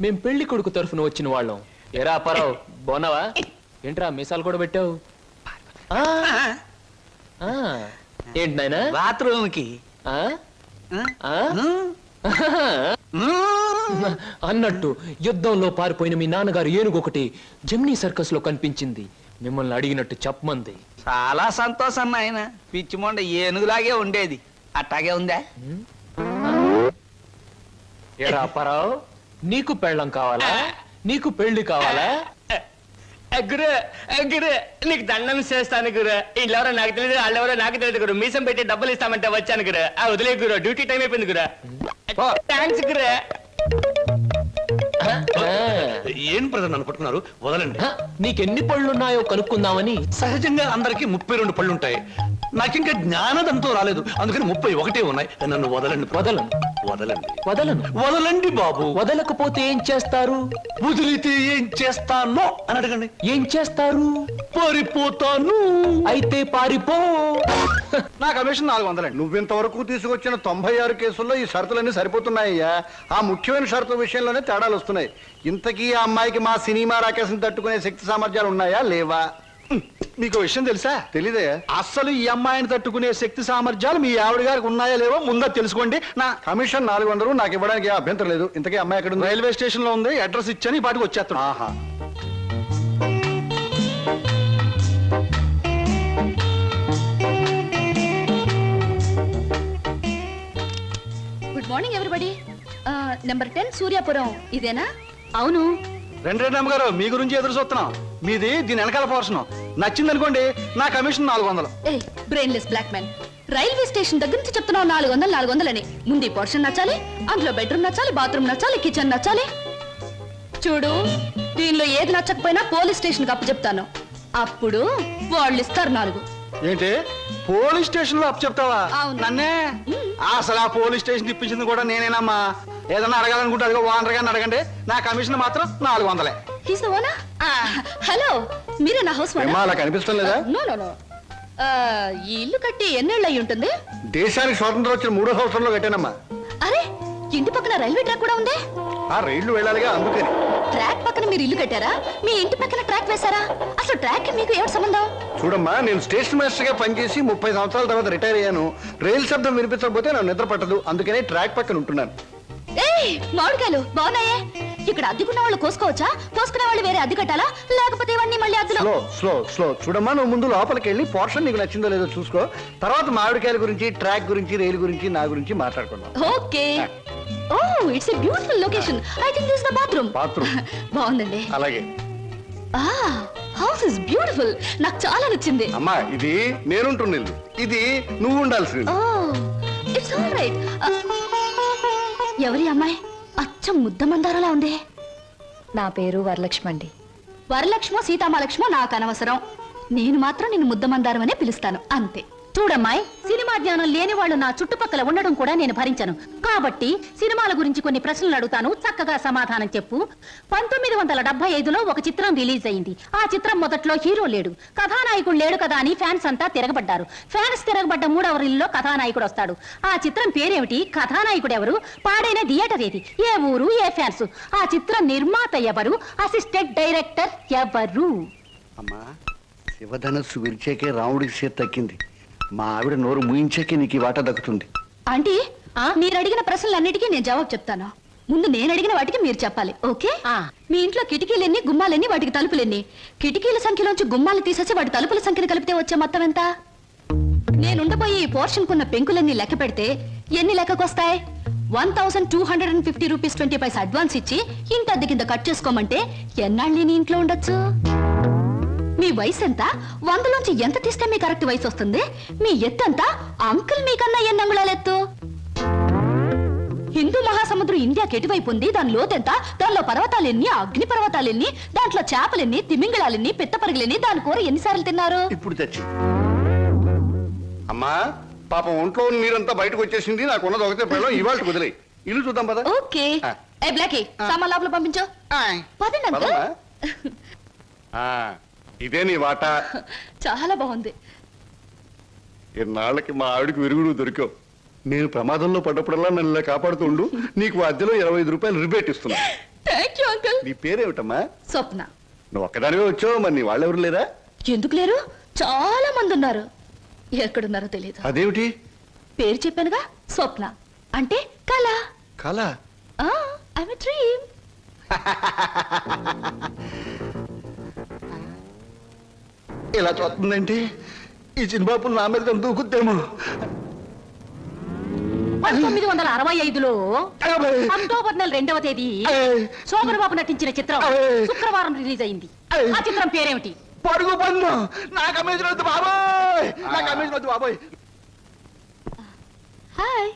మేం పెళ్లి కొడుకు తరఫున వచ్చిన వాళ్ళం. ఎరా పరావు, బాగున్నావా? ఏంట్రా మీసాలు కూడా పెట్టావు? ఏంటి నాయనా? బాత్రూమ్ కి అన్నట్టు యుద్ధంలో పారిపోయిన మీ నాన్నగారు ఏనుగొకటి జమ్నీ సర్కస్ లో కనిపించింది. మిమ్మల్ని అడిగినట్టు చెప్పమంది. చాలా సంతోషం నాయన. పిచ్చి మొండ ఏనుగులాగే ఉండేది, అట్టాగే ఉందా? ఎరా పరావు, నీకు పెళ్ళం కావాలా? నీకు పెళ్లి కావాలా? గురు గురు, నీకు దండం చేస్తాను గురు. వీళ్ళెవరో నాకు తెలియదు, వాళ్ళెవరో నాకు తెలియదు గురు. మీసం పెట్టి డబ్బులు ఇస్తామంటే వచ్చాను గురు. వదిలే గురు, డ్యూటీ టైం అయిపోయింది గురు. థ్యాంక్స్ గురు. ఏం ప్రజలు నన్ను పట్టుకున్నారు? వదలండి. నీకెన్ని పళ్ళున్నాయో కనుక్కుందామని. సహజంగా అందరికి 32 పళ్ళుంటాయి. నాకింకా జ్ఞానదంతో రాలేదు, అందుకని 31 ఉన్నాయి. నన్ను వదలండి. వదలను వదలండి. వదలను. వదలండి బాబు. వదలకపోతే ఏం చేస్తారు? వదిలితే ఏం చేస్తానో అని అడగండి. ఏం చేస్తారు? పారిపోతాను. అయితే పారిపో. నా కమిషన్ 400. నువ్వింతవరకు తీసుకొచ్చిన 96 కేసుల్లో ఈ షరతులన్నీ సరిపోతున్నాయ్యా. ఆ ముఖ్యమైన షరతుల విషయంలోనే తేడాలు వస్తున్నాయి. ఇంతకీ ఆ అమ్మాయికి మా సినిమా రాకేశం తట్టుకునే శక్తి సామర్థ్యాలు ఉన్నాయా లేవా? మీకు విషయం తెలుసా? తెలీదే. అస్సలు ఈ అమ్మాయిని తట్టుకునే శక్తి సామర్థ్యాలు మీ ఆవిడ గారికి ఉన్నాయా లేవో ముందా తెలుసుకోండి. నా కమిషన్ 400 నాకు ఇవ్వడానికి ఏ అభ్యంతరం లేదు. ఇంతకీ అమ్మాయి ఎక్కడ ఉంది? రైల్వే స్టేషన్ లో ఉంది. అడ్రస్ ఇచ్చాను, ఈ పాటికి వచ్చేస్తాను. ఆహా. Good morning everybody. Number 10 Suryapuram ఇదేనా? అవును. రెండు అమ్మగారు, మీ గురించి ఎదురు చూస్తున్నాం. మీది దీని వెనకాల పోర్షన్ నచ్చింది అనుకోండి, నా commission 400. A brainless black man, railway station దగ్గర నుంచి చెప్తున్నావు 400 అని. ముందు పోర్షన్ నచ్చాలి, అందులో బెడ్రూమ్ నచ్చాలి, బాత్రూమ్ నచ్చాలి, కిచెన్ నచ్చాలి. చూడు, దీనిలో ఏది నచ్చకపోయినా పోలీస్ స్టేషన్ అప్పు చెప్తాను. అప్పుడు వాళ్ళు ఇస్తారు 4. ఏంటి పోలీస్ స్టేషన్ లో అప్పు చెప్తావా? అవును. నన్నే? అసలు ఆ పోలీస్ స్టేషన్ ఇప్పించింది కూడా నేనేనమ్మా. ఏదన్నా అడగాలనుకుంటే అదిగో ఓనర్ గారిని అడగండి. నా కమిషన్ మాత్రం 400. హలో, మీరే నా హౌస్ ఏమ్మా, అలా కనిపిస్తాం లేదా? ఈ ఇల్లు కట్టి ఎన్నేళ్ళు అయి ఉంటుంది? దేశానికి స్వాతంత్రం వచ్చిన 3వ సంవత్సరంలో కట్టానమ్మా. అరే, ఇంటి పక్కన రైల్వే ట్రాక్ కూడా ఉంది. ఆ రైళ్లు వెళ్ళాలిగా, అందుకని. ట్రాక్ పక్కన మీరు ఇల్లు కట్టారా? మీ ఇంటి పక్కన ట్రాక్ వేశారా? అసలు ట్రాక్ మీకు ఏమిటి సంబంధం? చూడమ్మా, నేను స్టేషన్ మాస్టర్ గా పనిచేసి 30 సంవత్సరాల తర్వాత రిటైర్ అయ్యాను. రైలు శబ్దం వినిపించకపోతే నాకు నిద్ర పట్టదు, అందుకనే ట్రాక్ పక్కన ఉంటున్నాను. ఏయ్, మామిడికాయలు బాగున్నాయే. ఇక్కడ అద్దెకున్న వాళ్ళు కోసుకోవచ్చా? కోసుకునే వాళ్ళు వేరే అద్దె కట్టాలా? లేకపోతే ఇవన్నీ మళ్ళీ అద్దెలో? స్లో స్లో స్లో చూడమ్మా, నువ్వు ముందు లోపలికి వెళ్ళి పోర్షన్ నీకు నచ్చిందో లేదో చూసుకో. తర్వాత మామిడికాయల గురించి, ట్రాక్ గురించి, రైలు గురించి, నా గురించి మాట్లాడుకుందాం. Okay. Oh, it's a beautiful location. I think this is the bathroom. Bathroom బాగుందండి. అలాగే. House is beautiful. నాకు చాలా నచ్చింది. అమ్మా, ఇది నేనుంటున్న ఇల్లు, ఇది నువ్వు ఉండాల్సింది. ఓ, ఇట్స్ ఆల్ రైట్. ఎవరి అమ్మాయి? అచ్చం ముద్ద మందారలా ఉంది. నా పేరు వరలక్ష్మి అండి. వరలక్ష్మో సీతామలక్ష్మో నాకు అనవసరం. నేను మాత్రం నిన్ను ముద్ద మందారం అనే పిలుస్తాను, అంతే. చూడమ్మాయి, సినిమా జ్ఞానం లేని వాళ్ళు నా చుట్టుపక్కల ఉండడం కూడా నేను భరించను. కాబట్టి సినిమాల గురించి కొన్ని ప్రశ్నలు అడుగుతాను, చక్కగా సమాధానం చెప్పు. 1975లో ఒక చిత్రం రిలీజ్ అయింది. ఆ చిత్రం మొదట్లో హీరో లేడు, కథానాయకుడు లేడు కదా అని ఫ్యాన్స్ అంతా తిరగబడ్డారు. ఫ్యాన్స్ తిరగబడ్డ 3వ రీల్లో కథానాయకుడు వస్తాడు. ఆ చిత్రం పేరేమిటి? కథానాయకుడు ఎవరు? పాడైన థియేటర్ ఏది? ఏ ఊరు? ఏ ఫ్యాన్స్? ఆ చిత్రం నిర్మాత ఎవరు? అసిస్టెంట్ డైరెక్టర్ ఎవరు? అమ్మా, శివధనస్సు విరిచాకే రాముడికి చేతి తక్కింది. మా ఆవిడ నోరు ముయించాకే నీకు ఈ వాటా దక్కుతుంది. ఆంటీ మీరు అడిగిన ప్రశ్నలన్నిటికీ నేను జవాబు చెప్తాను. ముందు నేను అడిగిన వాటికి మీరు చెప్పాలి, ఓకే? మీ ఇంట్లో కిటికీలెన్ని, గుమ్మాలెన్ని, వాటికి తలుపులెన్ని? కిటికీల సంఖ్యలోంచి గుమ్మాలు తీసేసి వాటి తలుపుల సంఖ్యను కలిపితే వచ్చే మొత్తం ఎంత? నేనుండబోయే ఈ పోర్షన్ కున్న పెంకులన్నీ లెక్క పెడితే ఎన్ని లెక్కకొస్తాయి? 1250 రూపీస్ 20 పైసా అడ్వాన్స్ ఇచ్చి ఇంటి అద్దె కింద కట్ చేసుకోమంటే ఎన్నాళ్ళు నేను ఇంట్లో ఉండొచ్చు? మీ వయసు ఎంత? 100లోంచి ఎంత తీస్తే మీ కరెక్ట్ వయసు వస్తుంది? మీ ఎత్తు ఎంత? అంకుల్ మీకన్నా ఎన్ని అంగుళాలు ఎత్తు? హిందూ మహాసముద్రం ఇండియాకి ఎటువైపు ఉంది? దాని లోతెంత? దానిలో పర్వతాలెన్ని, అగ్ని పర్వతాలెన్ని, దాంట్లో చేపలెన్ని, తిమింగళాలెన్ని, పిత్తపరిగలెన్ని, దాని కూర ఎన్నిసార్లు తిన్నారు? ఇప్పుడు తెచ్చి అమ్మా, పాపం ఒంట్లో ఉన్న నీరంతా బయటకు వచ్చేసింది. నాకు ఉన్నది ఒకటే పిల్లలు, ఇవాళ కుదిలే. ఇల్లు చూద్దాం పద. ఓకే. ఏ బ్లాకీ, సామాన్ లోపల పంపించు. పదండి అంకుల్. పదమ్మా. ఇదే నీ వాటా. చాలా బాగుంది. ఇన్నాళ్ళకి మా ఆవిడకి విరుగుడు దొరికావు. నేను ప్రమాదంలో పడ్డప్పుడల్లా నన్ను ఇలా కాపాడుతుండు. నీకు అద్దెలో 25 రూపాయలు రిబేట్ ఇస్తున్నా. Thank you uncle. నీ పేరేమిటమ్మా? స్వప్న. నువ్వు ఒక్కదానివే వచ్చావు, మరి నీ వాళ్ళెవరు లేరా? ఎందుకు లేరు? చాలా మంది ఉన్నారు. ఎక్కడున్నారో తెలియదు. అదేమిటి? పేరు చెప్పానుగా, స్వప్న అంటే కళ. కళ? I'm a dream. ఇలా చూస్తుందంటే ఈ చిన్నబాబులు నా మీద దూకుద్దేమో. 1965లో అక్టోబర్ నెల 2వ తేదీ శోభన్ బాబు నటించిన చిత్రం శుక్రవారం రిలీజ్ అయింది. ఆ చిత్రం పేరేమిటి? పడుగు పన్ను. నాకు అమేజన్ వద్దు బాబోయ్, నాకు అమేజన్ వద్దు బాబోయ్. హాయ్.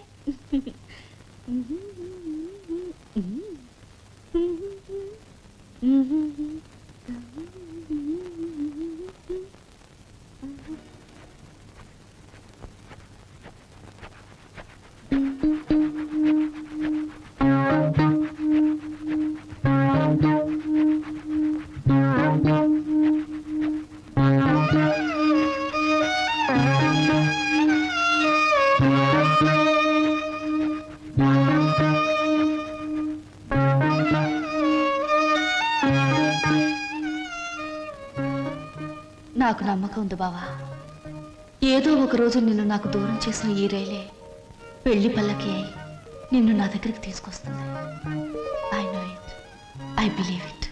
నాకు నమ్మకం ఉంది బావా. ఏదో ఒక రోజు నిన్ను నాకు దూరం చేసిన ఈ రైలే పెళ్లి పల్లకి అయి నిన్ను నా దగ్గరికి తీసుకొస్తుంది. I know it, I believe it.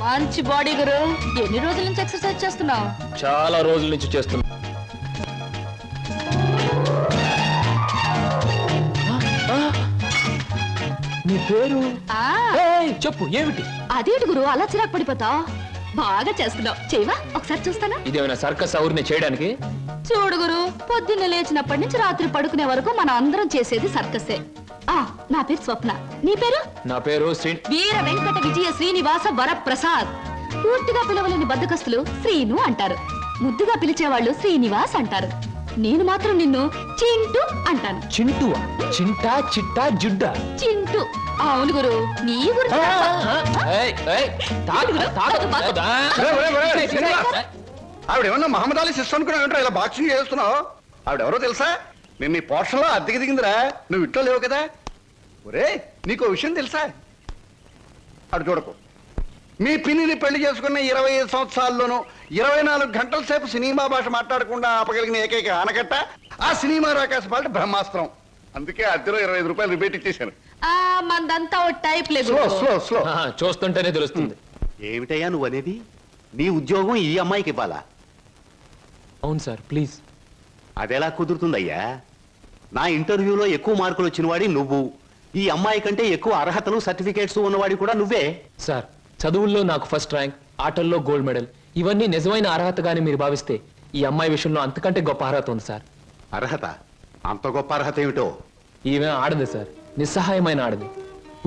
మంచి బాడీ గురు. ఎన్ని రోజుల నుంచి ఎక్సర్సైజ్ చేస్తున్నావు? చాలా రోజుల నుంచి చేస్తున్నా. నీ పేరు? చెప్పు, ఏమిటి? అదేంటి గురు అలా చిరాకు పడిపోతావు? బాగా చేస్తున్నావు. చేయవా ఒకసారి చూస్తానా? ఇదేమైనా సర్కస్ ఊరిని చేయడానికి? చూడు గురు, పొద్దున్న లేచినప్పటి నుంచి రాత్రి పడుకునే వరకు మనం అందరం చేసేది సర్కసే. నా పేరు స్వప్న. నీ పేరు? నా పేరు వీర వెంకట విజయ శ్రీనివాస వరప్రసాద్. పూర్తిగా పిలవలేని బద్దకస్తులు శ్రీను అంటారు, ముద్దుగా పిలిచేవాళ్ళు శ్రీనివాస్ అంటారు. నేను మాత్రం నిన్ను చింటూ అంటాను. చింటువా? చింటా, చిట్టా, జుడ్డా? చింటూ. అవును గురు, నీ గురించి ఆవిడేమన్నా మహమ్మద్ అలీ సిస్టర్ అనుకున్నావు? ఇలా బాక్సింగ్ చేస్తున్నావు. ఆవిడెవరో తెలుసా? నేను నీ పోర్షన్లో అద్దెకి దిగిందిరా. నువ్వు ఇంట్లో లేవు కదా. ఒరే, నీకు విషయం తెలుసా? అటు చూడకు. మీ పిన్నిని పెళ్లి చేసుకున్న 25 సంవత్సరాల్లోనూ 24 గంటల సేపు సినిమా భాష మాట్లాడకుండా ఆపగలిగిన ఏకైక ఆనకట్ట ఆ సినిమా రాకాశ పాట బ్రహ్మాస్త్రం. అందుకే అద్దెలో 25 రూపాయలు రిబేట్ ఇచ్చేశాను. మందంతా ఓ టైప్ లేదు. Slow slow slow. చూస్తుంటేనే తెలుస్తుంది. ఏమిటయ్యా నువ్వు అనేది? నీ ఉద్యోగం ఈ అమ్మాయికి ఇవ్వాలా? అవును సార్, ప్లీజ్. అదెలా కుదురుతుందయ్యా? నా ఇంటర్వ్యూలో ఎక్కువ మార్కులు వచ్చిన వాడి నువ్వు. ఈ అమ్మాయి కంటే ఎక్కువ అర్హతలు సర్టిఫికేట్స్ ఉన్నవాడి కూడా నువ్వే. సార్, చదువుల్లో నాకు ఫస్ట్ ర్యాంక్, ఆటల్లో గోల్డ్ మెడల్, ఇవన్నీ నిజమైన అర్హతగానే మీరు భావిస్తే ఈ అమ్మాయి విషయంలో అంతకంటే గొప్ప అర్హత ఉంది సార్. అర్హత? అంత గొప్ప అర్హత ఏమిటో? ఈమె ఆడది సార్, నిస్సహాయమైన ఆడది.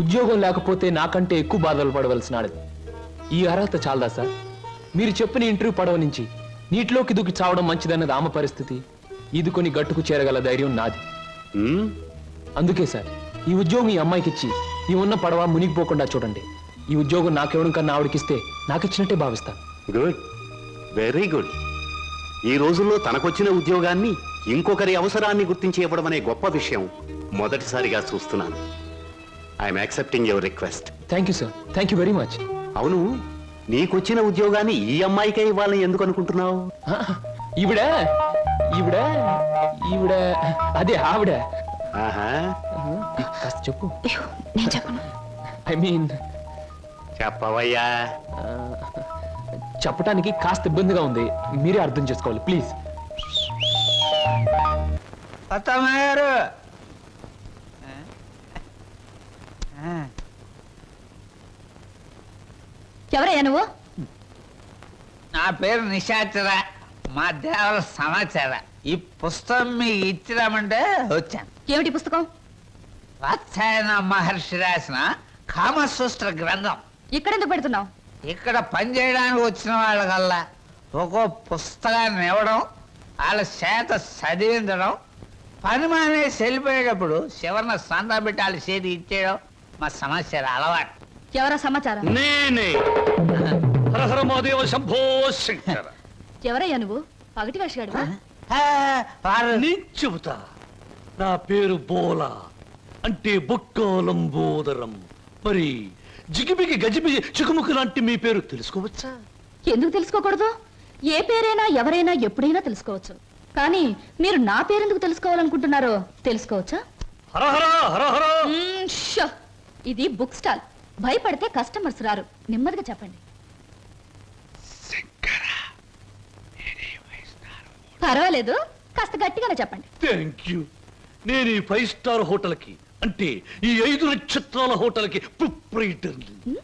ఉద్యోగం లేకపోతే నాకంటే ఎక్కువ బాధలు పడవలసిన ఆడది. ఈ అర్హత చాలదా సార్? మీరు చెప్పిన ఇంటర్వ్యూ పడవ నుంచి నీటిలోకి దూకి చావడం మంచిదన్నది ఆమె పరిస్థితి. ఈదుకొని గట్టుకు చేరగల ధైర్యం నాది. ఉమ్, అందుకే సార్ ఈ ఉద్యోగం ఈ అమ్మాయికి ఇచ్చి ఈ ఉన్న పడవ మునిగిపోకుండా చూడండి. ఈ ఉద్యోగం నాకెవడం కన్నా ఆవిడకిస్తే నాకిచ్చినట్టే భావిస్తాను. Good, very good. ఈ రోజుల్లో తనకొచ్చిన ఉద్యోగాన్ని ఇంకొకరి అవసరాన్ని గుర్తించి ఇవ్వడం అనే గొప్ప విషయం మొదటిసారిగా చూస్తున్నాను. I'm accepting your request. Thank you sir, thank you very much. అవును, నీకొచ్చిన ఉద్యోగాన్ని ఈ అమ్మాయికే ఇవ్వాలని ఎందుకు అనుకుంటున్నావు? ఈవిడ ఈవిడ ఈవిడ అదే ఆవిడ. ఆహా, కాస్త చెప్పు. అయ్యో, నేను చెప్పను. ఐ మీన్ చెప్పవయ్యా. చెప్పడానికి కాస్త ఇబ్బందిగా ఉంది, మీరే అర్థం చేసుకోవాలి ప్లీజ్. అత్తమ్మ గారు, ఎవరయ్యా నువ్వు? నా పేరు నిశాచర, మా దేవర సమాచార. ఈ పుస్తకం మీకు ఇచ్చిరామంటే వచ్చాను. ఏమిటి పుస్తకం? వాత్సాయన మహర్షి రాసిన కామసూత్ర గ్రంథం. ఇక్కడెందుకు పెడుతున్నావు? ఇక్కడ పనిచేయడానికి వచ్చిన వాళ్ళకల్లా ఒక్కో పుస్తకాన్ని ఇవ్వడం, వాళ్ళ చేత చదివించడం, పని మానేసి వెళ్ళిపోయేటప్పుడు చివరిన సంతా పెట్టి వాళ్ళ చేతి ఇచ్చేయడం మా సమస్య అలవాటు. ఎవరా సమాచారం? నేనే హరహర మహాదేవ శంభో శంకర. ఎవరయ్యా నువ్వు? పగటి వేషగాడువా? నీ చెబుతా. నా పేరు బోలా, అంటే బొక్కోలంబోదరం. మరి జిగిబిగి గజిబిగి చికుముకు లాంటి మీ పేరు తెలుసుకోవచ్చా? ఎందుకు తెలుసుకోకూడదు? ఏ పేరైనా ఎవరైనా ఎప్పుడైనా తెలుసుకోవచ్చు. కానీ మీరు నా పేరెందుకు తెలుసుకోవాలనుకుంటున్నారో తెలుసుకోవచ్చా? హరహర హరహర. షో! ఇది బుక్ స్టాల్. భయపడితే కస్టమర్స్ రారు. నెమ్మదిగా చెప్పండి. పర్వాలేదు, కాస్త గట్టిగానే చెప్పండి. Thank you. నేను ఈ 5 స్టార్ హోటల్ కి, అంటే ఈ 5 నక్షత్రాల హోటల్ కి ప్రొప్రైటర్ని.